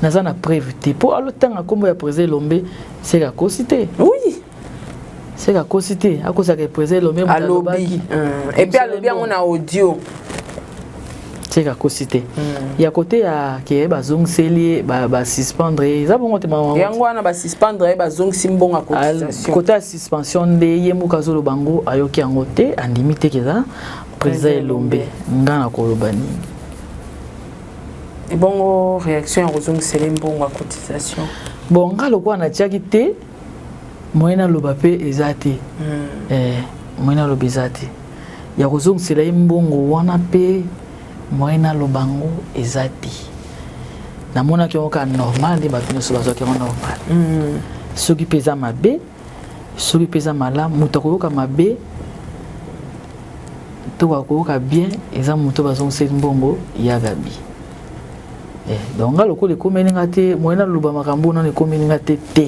Naza na preuve pour le temps à combo ya président Elombe c'est la cosité. Oui. C'est la cosité à cause que président Elombe a lobby. Et puis à lobby on a audio. C'est la cosité. Il y a côté à qui ba zong seli ba suspendre ça bon te maman. Yango na ba suspendre ba zong simbon à cotisation. Côté à suspension de yemu kazolo bango ayoki angote andimité que ça président Elombe ngana kolobani. Et bon, réaction à Rosong Selembo à cotisation. Bon, on a le quoi na tchakité, moyena lobape ezate. Moyena lobezate. Ya Rosong Selembo wana pe moyena lobango ezate. Na mona ki oka normal de ba pino so bazo ki normal. Soki pesa mabe, soki pesa mala, mutako ka mabe. To wa ko ka bien, eza muto bazo Selembo ya Gabi. Donc là le coup de communiquer moyena luba makambo na ne communiquer te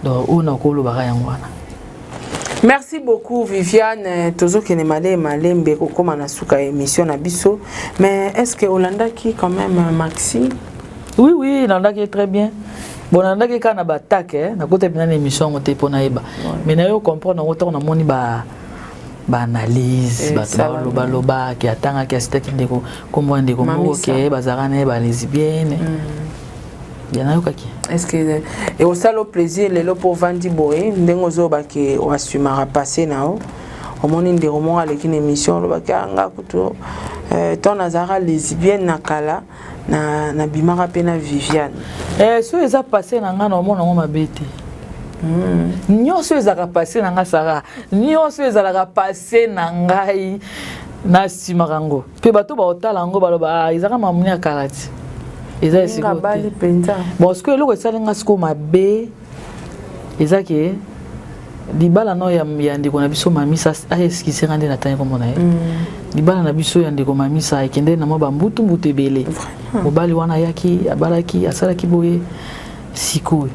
donc on a ko luba yangwana. Merci beaucoup Viviane tozo kene malembe ko koma na suka émission na biso mais est-ce que Olanda qui quand même Maxi oui Olanda qui est très bien bon Olanda qui kana ba attaque na côté bien émission on te pona eba mais na yo comprendre on a moni ba analyse ba loba qui atanga qui asitaki ndeko kombo ndeko moko ke bazarana ba lesbienne yana yokaki est-ce que et au salo plaisir le pour vandi boy ndengo zo ba ke o asumara passer nao o moni ndeko mo avec une émission lo ba ka nga kuto ton azara lesbienne nakala na bimara pena Viviane so eza passé na ngana o mona ngoma bete nyonso ezaka passé na nga Sara nyonso ezalaka passé na ngai na simarango pe bato ba otala ngo baloba ezaka mamuni akarati eza esiko bali penza bon ce que eloko esalinga siko mabe ezaki libala no ya ndeko na biso mamisa ayeskisenga nde na tani komona ye libala na biso ya ndeko mamisa ekende na mwa bambutu ebele mobali wana yaki abalaki asalaki boye sikoyo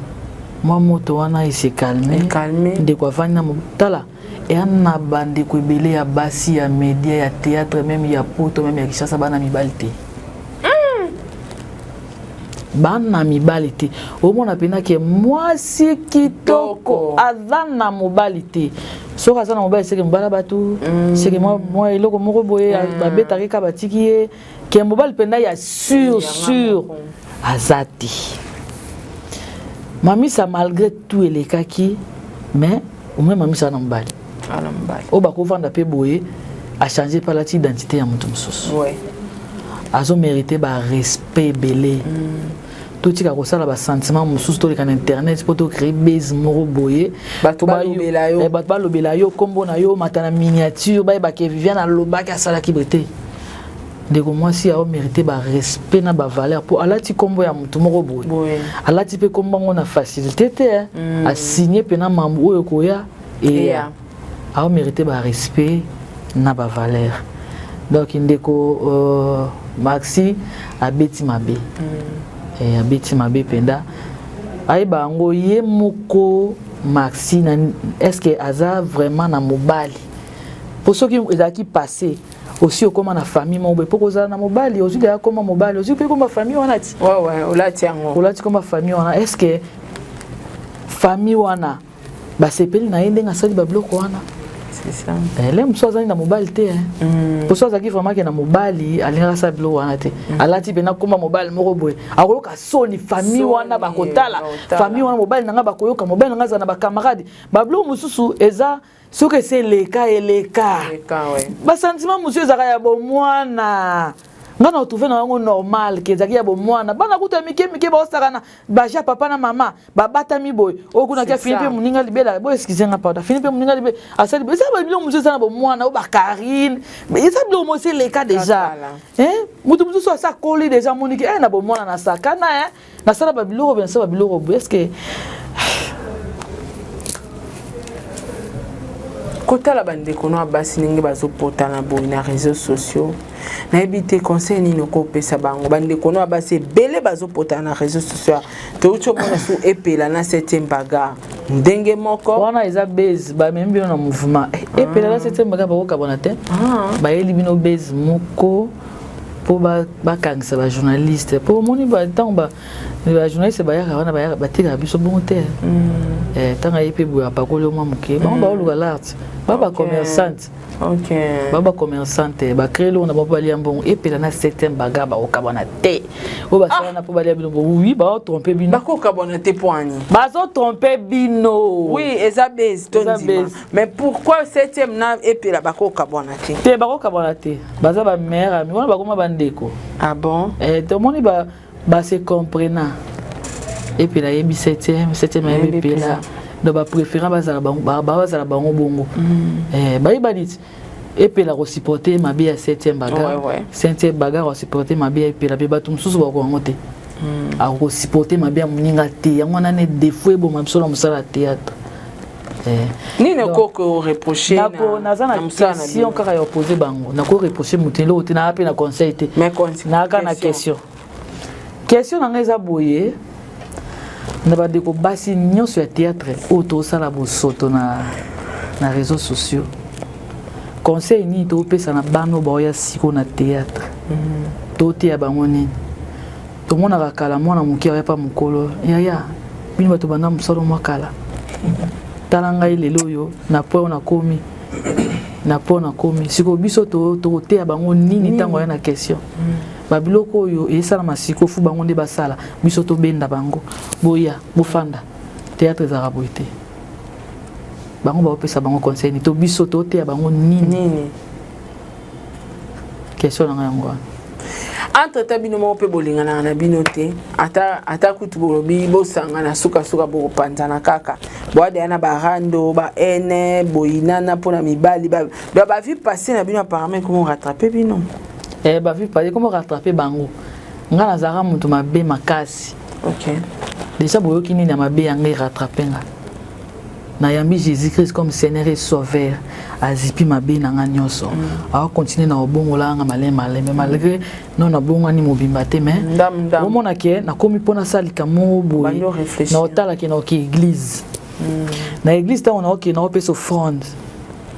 moi moto wana il s'est calmé de quoi vana tala et on a bandé ko belé ya basi ya média ya théâtre même ya poto même ya Kinshasa bana mibalité bana mibalité au moins on pena que moi si kitoko azana mobilité so azana mobilité c'est que mbala batu c'est que moi eloko moko boye ba betaki ka batiki que mobile pena ya sûr azati Mami ça malgré tout et les kaki mais au moins mami ça n'embali au bako vendre pe boye a changé par la identité ya mutu mususu ouais azo mérité ba respect belé tout tika ko sala ba sentiment mususu to le kan internet pour to créer base moro boye bato ba lobela yo kombo na yo matana miniature ba ke Viviane aloba ka sala ki brité ndeko mwasi a mérité ba respect na ba valeur pour alati kombo ya mutu moko boye alati pe kombo ngona facilité te a signer pena mambo oyo koya et a mérité ba respect na ba valeur donc ndeko Maxi a beti mabe et a beti mabe penda ay ba ngo ye moko Maxi na est-ce que aza vraiment na mobali pour ceux qui passé aussi comme na famille mon be poko za na mobali aussi de comme mobali aussi pe comme famille wana ti ouais olati yango olati comme famille wana est-ce que famille wana ba sepeli na yende ngasali ba bloko wana c'est ça elle mso za na mobali te pour ça qui vraiment que na mobali alinga sa bloko wana te alati pe na comme mobali moko boye akoloka soni famille wana ba kotala famille wana mobali nanga ba koyoka mobali nanga za na ba camarade ba bloko mususu eza ce que c'est les cas ouais ba sentiment monsieur zaka ya bo mwana ngana retrouver na ngo normal ke zaki ya bo mwana bana kuta mike ba osakana ba ja papa na mama ba bata mi boy o kuna ka Philippe muninga libela bo excusez nga pardon Philippe muninga libela asali ba ça ba bilo monsieur sana bo mwana o ba Karine mais ça bilo mo c'est les cas déjà mutu so ça coller déjà moniki na bo mwana na sakana na sala ba bilo bien ça ba bilo est-ce que kota la bande kono abasi ningi bazopota na boy na réseaux sociaux na ebité conseil ni no ko pesa bango bande kono abasi belé bazopota na réseaux sociaux to ucho mona su epela na 7e bagarre ndenge moko wana eza base ba membi na mouvement epela na 7e bagarre ba ko kabona te ba eli bino base moko pour ba kangisa ba journaliste pour moni ba tant ba journaliste ba ya wana ba tika biso bon te tanga yepe boya pakolo mwa muke ba oluka l'art baba commerçante baba commerçante ba créer on a ba bali ambon epela na 7e bagarre ba okabona te o ba sala na po bali bino oui ba tromper bino ba ko kabona te poani ba zo tromper bino oui ezabez tondima mais pourquoi 7e na epela ba ko kabona te ba ko kabona te baza ba mère ami wana ba koma bandeko ah bon tout le monde ba se comprenant et puis là il y a 7e et puis là donc ba préférant bazala bango bongo ba dit et puis là supporter ma bien 7e bagarre 7e bagarre supporter ma bien et puis là ba tout mususu ba ko ngote a supporter ma bien muninga te yango na ne défaut e bo mabsolo musala théâtre ni ne ko reprocher na question kaka ya opposer bango na ko reprocher mutelo te na pe na conseil te na ka na question na ngeza boye na ba deko basi nyonso ya théâtre auto sala bosoto na réseaux sociaux conseil ni to pesa na bano ba ya siko na théâtre to te ya bango ni to mona ka kala mwana muki ya pa mukolo ya bino bato banda musalo mwakala talanga ilelo yo na po na komi siko biso to te ya bango nini tango ya na question ba biloko yo esala masiko fu bango nde basala biso to benda bango boya bofanda théâtre za raboité bango ba opesa bango conseil ni to biso to te ya bango nini question na yango entre tabino mo pe bolingana na binote ata kutu bolobi bosanga na suka bo panzana kaka boade ana barando ba ene boinana pona mibali ba vu passer na bino apparemment comment rattraper bino ba vu passer comment rattraper bango ngana zara mutu mabe makasi OK déjà boyoki nini na mabe yanga rattraper nga na yambi Jésus-Christ comme Seigneur et Sauveur azipi mabe na nga nyonso a continuer na obongola nga malema mais malgré non na bonga ni mobimba te mais au mona ke na komi pona salika mo boy na otala ke na ke église na église ta on a ke na opesa offrande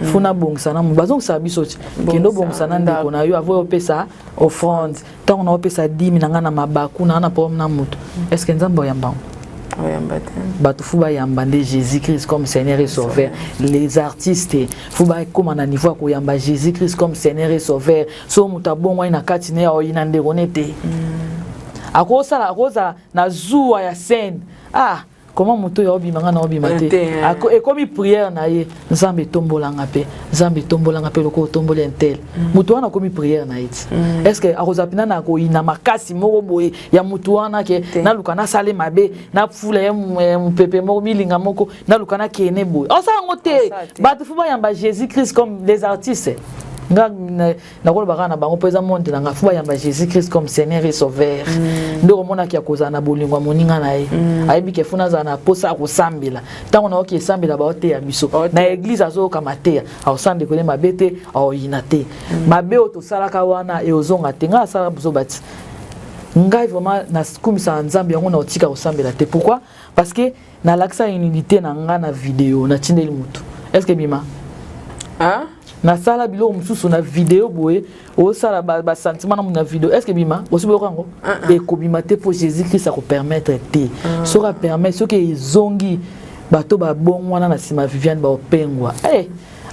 funa bongsa na bazong sa biso kendo bongsa na ndeko na yo avo opesa offrande ta on a opesa 10 na nga na mabaku na pom na mutu est-ce que nzambo yamba Bato Fouba Yambande Jésus-Christ comme Seigneur et Sauveur. Les artistes Fouba comme un niveau ko yamba Jésus-Christ comme Seigneur et Sauveur. So mutabongo ina katine o inande gonete. Akosa la rosa na zuwa ya scène. Ah, comment muto ya obi manga na obi mate. Ako e comme prière na ye Nzambe tombolanga pe. Nzambe tombolanga pe loko tombole entel. Muto wana comme prière na ye. Est-ce que akoza pina na ko ina makasi moko boye ya mutu wana ke na lukana sale mabe na fula ya pepe moko milinga moko na lukana kene boye osa ngote bato fuba yamba Jésus-Christ comme les artistes nga na ko bakana bango pesa monde na fuba yamba Jésus-Christ comme Seigneur et Sauveur ndoko mona ki akoza na bolingwa moninga na ye ayibi ke funa za na posa ko sambela tango na oki sambela ba ote ya biso na église azo kamatea au sande ko mabete au inate mabe oto salaka wana e ozonga tenga sala buzo bati ngai vraiment na kumisa nzambe yango na otika osambela te pourquoi parce que na laksa unité na nga na vidéo na tindeli mutu est-ce que bima na sala bilo mususu na vidéo boye o sala ba sentiment na vidéo est-ce que bima aussi bo kango e ko bima te pour Jésus-Christ ça ko permettre te sera permettre ce que zongi bato ba bon wana na sima Viviane ba opengwa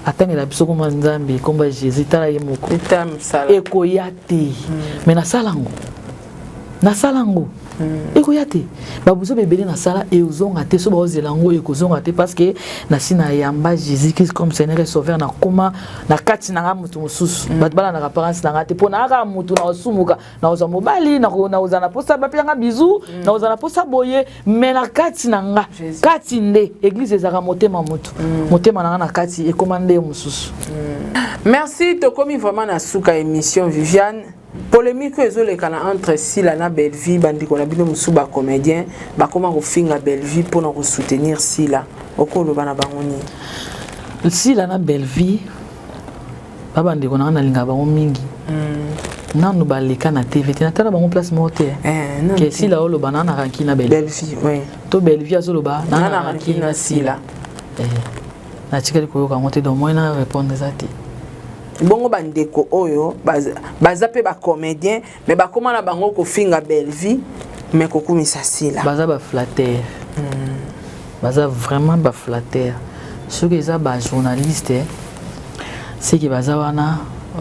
atanga la biso comme nzambe comme Jésus tala yemoko e ko yate mais na salango eko yate babuzo bebele na sala e ozonga te so baozelango e kozonga te parce que na sina yamba Jésus-Christ comme Seigneur et Sauveur na koma na kati na nga mutu mususu batbala na apparence na nga te pona aka mutu na osumuka na oza mobali na ozana posa bapelanga bizu na ozana posa boye mais na kati na nga kati nde église ezaka motema mutu motema na nga na kati e komande mususu. Merci to komi vraiment na suka émission Viviane. Polémique entre Sila na Belleville bandiko na bino musuba comédien ba comment refinga Belleville pour nous soutenir Sila okolo bana bangoni Sila na Belleville ba bandiko na linga bango mingi nanu baleka na TV na tala bango place mote ke Sila olo banana ranki na Belleville oui to Belleville azolo ba na ranki na Sila na chikali koyoka ngote do moina répondre zati bongo bandeko oyo baza pe ba comédien mais ba komana bango ko finga Belleville mais ko kumisa Sila baza ba flatteur baza vraiment ba flatteur ceux qui za ba journaliste c'est qui baza wana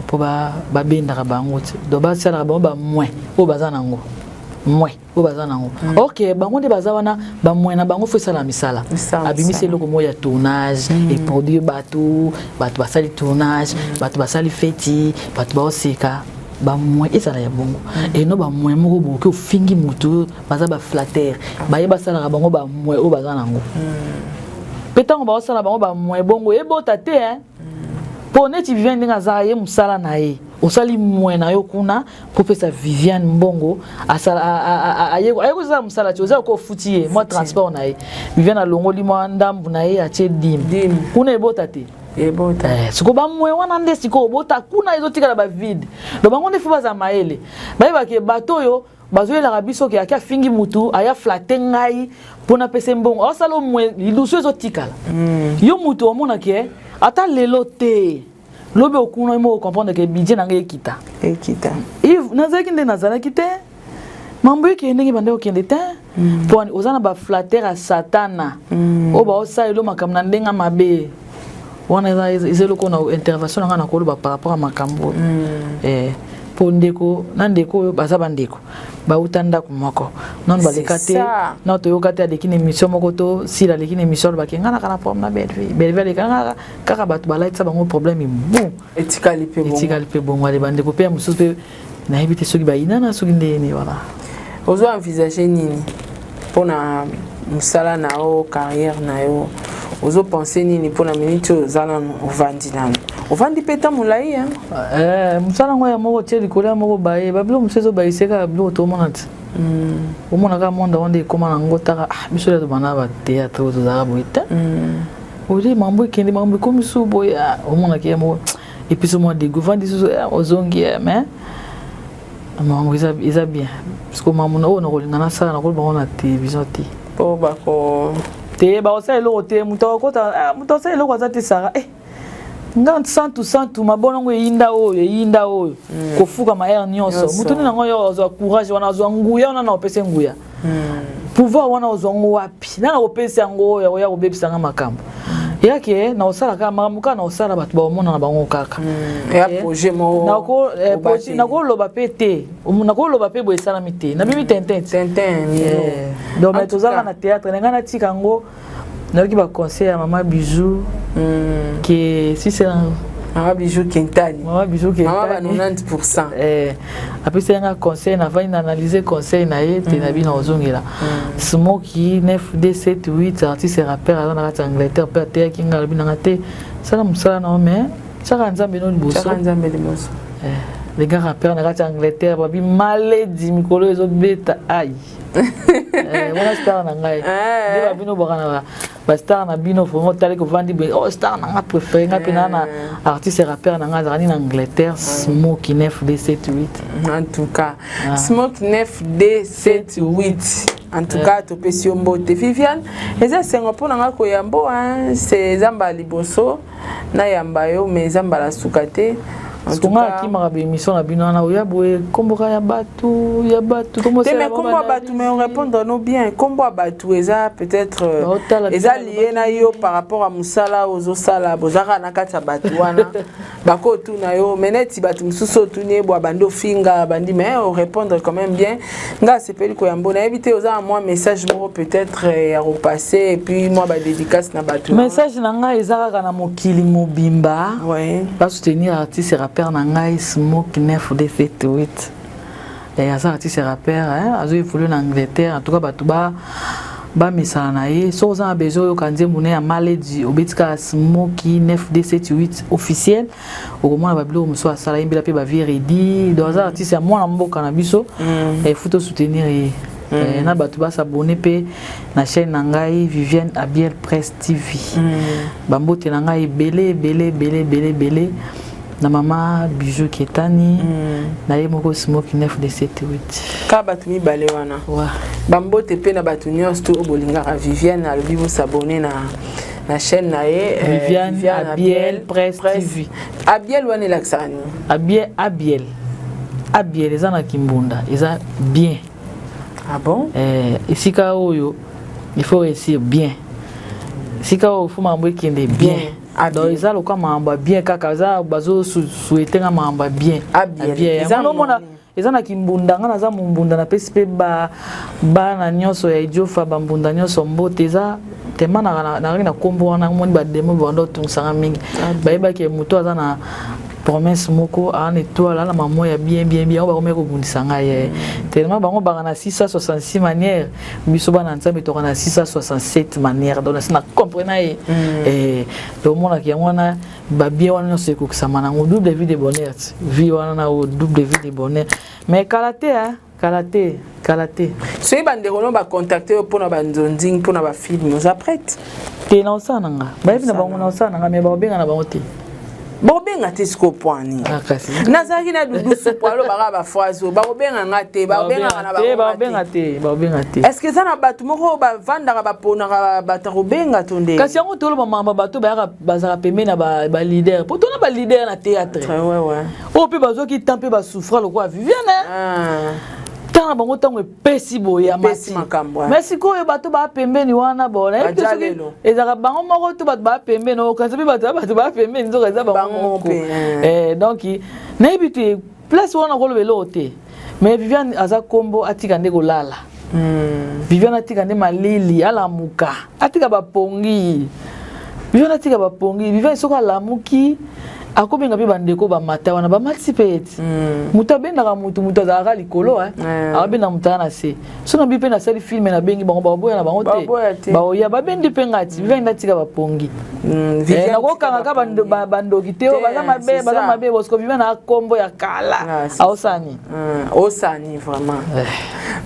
po ba benda bango do ba sala bango ba moins o baza nango moins o baza nango OK bango de baza wana ba moins na bango fo sala misala abimise loko moya tournage et produire bato basali tournage bato basali feti bato ba oseka ba moins ezala ya bongo et no ba moins moko boke ofingi mutu baza ba flatteur ba yeba sala bango ba moins o baza nango petango ba osala bango ba moins bongo e bota te poneti Viviane ndinga za ye musala na ye osali mwena yo kuna popesa Viviane Mbongo asala ayeko za musala choza ko futie moi transport na ye Viviane alongoli mwa ndambu na ye atie dim kuna ebota te ebota siko ba mwe wana nde siko bota kuna ezotika na ba vide do bango nde fuba za maele ba ke bato yo bazoyela rabiso ke akia fingi mutu aya flatter ngai pona pese mbongo osalo mwe iluso ezotika yo mutu omona ke ata lelo te lobe okuna mo comprendre que budget na ekita if nazaki nde nazalaki te mambo yake ndenge bande okende te pour ozana ba flatter a satana o ba osailo makamna ndenga mabe wana ezelo kona intervention nga na koloba par rapport à makambo po ndeko na ndeko baza bandeko ba utanda kumoko non baleka te na to yoka te adekine mission moko to sila lekine émission ba kenga na kana problème na Belleville lekanga kaka bato balaitsa bango problème bon etikali pe bon wale bandeko pe mususu pe na ebite soki ba inana soki ndeni wala ozo envisager nini pona musala na o carrière na yo ozo penser nini pona minute ozala ovandi nano ovandi peta mulai musala ngoya moko teli kola moko bae bablo musezo baiseka bablo tomonat omona ka monde onde komana ngotaka biso ya bana ba théâtre ozala boita Oli mambo kende mambo comme subo ya omona ke mo et puis moi des gouvernements disent ozongi mais mambo isa bien parce que mambo na ona kolingana sala na kolba na télévision ti po ba ko te ba osala lo te muto ko ta muto osala lo ko za te sara ngan santu mabonongo yinda oyo kofuka maere nyonso mutu na ngoyo ozo courage wana ozo nguya wana na opese nguya pouvoir wana ozo wapi na opese ngo ya kobebisa nga makambo yake na osala kama mamuka na osala batu ba omona na bango kaka ya projet mo na ko loba pete na ko loba pe bo esala mite na bibi tenten donc mais tozala na théâtre nga na tika ngo na ki ba conseil à maman Bijou que si c'est Maman Bijou Kentani. Maman Bijou Kentani. Maman 90%. Après c'est un conseil, na va analyser conseil na ye te na bi na ozongela. Smoky 9D78 artiste rappeur à la Angleterre pe te ki ngal bi na te. Sala musala na mais sala nzambe no liboso. Sala nzambe liboso. Les gars rappeurs na la Angleterre ba bi maladie mikolo ezo beta ai. Wana star na ngai. Ba bino bokana ba star na bino fo motale ko vandi be oh star na nga préféré nga pena na artiste rappeur na nga zani na Angleterre Smoky 9D78 en tout cas Smoky 9D78 en tout cas to pesio mbote Viviane eza sengo pona nga ko yambo c'est zamba liboso na yamba yo mais zamba la sukate. En tout cas, qui m'a émission na bino na oya boye kombo ya batu comment c'est mais kombo batu mais on répondre non bien kombo batu eza peut-être eza lié na yo par rapport à musala ozo sala bozaka na kata batu wana bako tu na yo meneti batu mususu tu ne bo bando finga bandi mais on répondre quand même bien nga sepeli ko yambo na éviter oza moi message mo peut-être à repasser et puis moi ba dédicace na batu message na nga ezaka na mokili mobimba ouais pas soutenir artiste rappeur na ngai Smoky 9D78 et asa artiste rappeur azo évoluer en Angleterre en tout cas batuba ba misala na ye so za bezo yo kanze mune ya maladie obetika Smoky 9D78 officiel okomona babilo muso asala imbila pe ba viridi dans artiste ya mwana mboka na biso et faut soutenir na batuba s'abonner pe na chaîne na ngai Viviane Abiel Press TV bambote na ngai belé na mama Bijou Ketani na ye moko Smoky 9D78 ka batu mi bale wana wa bambote pe na batu nyonso obolinga Viviane alobi bo s'abonner na chaîne na ye Viviane Abiel Press TV Abiel wana laksani Abiel eza na Kimbunda eza bien ah bon isika oyo il faut réussir bien sika oyo faut mambo kende bien donc ils ont le mamba bien kaka za bazo souhaiter nga mamba bien bien ils ont ils ont Kimbunda nga za mumbunda na PSP ba na nyonso ya ijofa bambunda nyonso mbote za tema na kombo wana moni ba demo bando tungsanga mingi ba yeba ke muto aza na promesse moko en étoile la maman ya bien on va remettre au bundisanga ye tellement bango bana 666 manières biso bana nzambe to na 667 manières donc ça comprenez le monde qui wana ba bien wana se ko kusama na double vie de bonheur vie wana na double vie de bonheur mais kalaté so bande ko ba contacter pour na banzonding pour na ba film nous apprête te na osana nga ba na bango na osana nga mais ba benga na bango te bobenga te siko poani nazaki na dudu sopo alo baka ba foazo bobenga ngate bobenga na bobenga te est-ce que ça na batu moko ba vandaka ba pona ba tarobenga tonde kasi yango tolo ba mamba batu ba bazaka pembe na ba leader pour tona ba leader na théâtre ouais o pe bazoki tampe ba souffrir le quoi Viviane tana bango tango pesi boya masi mais sikoyo bato ba pembeni wana bona ezaka bango moko to bato ba pembeni no kanza bi bato ba pembeni nzoka za bango donc na ebite place wana ko lobelo te mais Viviane aza kombo atika ndeko lala Viviane atika nde malili ala muka atika ba pongi Viviane soko la muki akobenga pe bandeko bamata wana bamati pe eti mutu abendaka mutu azalaka likolo abenda mutu aza na se so na bi mpe nasali filme nabengi bango baboya na bango te baoya babendi mpe ngati viviane natika bapongi nakokangaka bandoki te oyo baza mabe bosiko viviane akombo ya kala aosani osani vraiment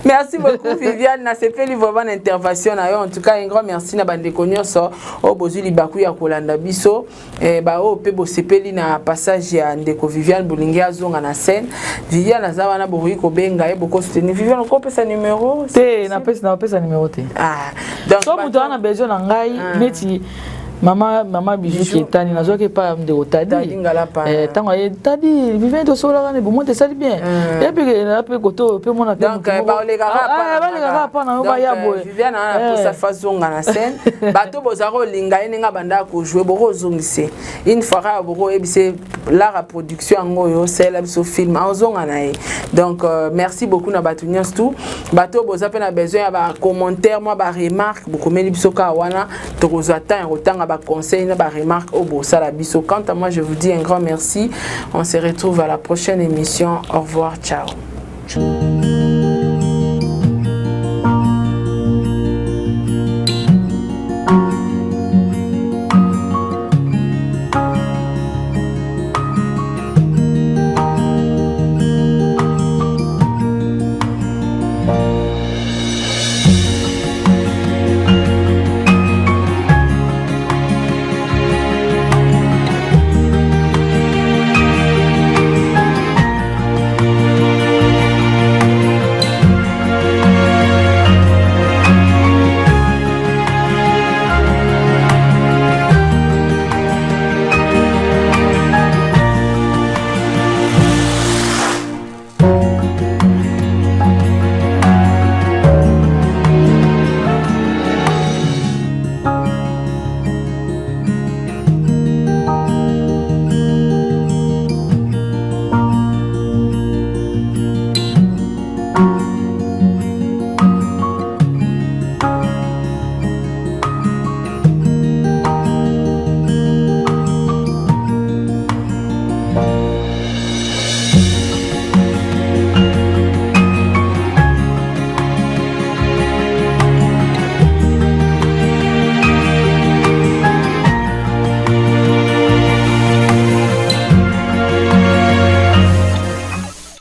merci beaucoup Viviane nasepeli vraiment l'intervention na yo en tout cas un grand merci na bandeko nyonso o bozwi libaku ya kolanda biso o pe bosepeli na passage ya ndeko Viviane bolingi azonga na scène Viviane aza wana bokoki kobenga ye boko soutenir Viviane okopesa numéro te napesa numéro te donc so mutu wana besoin na ngai neti Mama bijou qui est tani nazoke pa de otadi tango tadi Viviane to sola ne bon te sali bien et puis la pe koto pe mona donc ba le gara pa na ba ya boy Viviane na pour sa façon na scène bato bozaro linga nga banda ko jouer boko zongise une fois ka boko ebise la production ngoyo c'est la biso film azonga na donc merci beaucoup na bato nyons tout bato boza pe na besoin ya ba commentaire moi ba remarque boko meli biso ka wana to kozata rotanga ba conseil na ba remarque au bossa la biso. Quant à moi je vous dis un grand merci, on se retrouve à la prochaine émission, au revoir, ciao.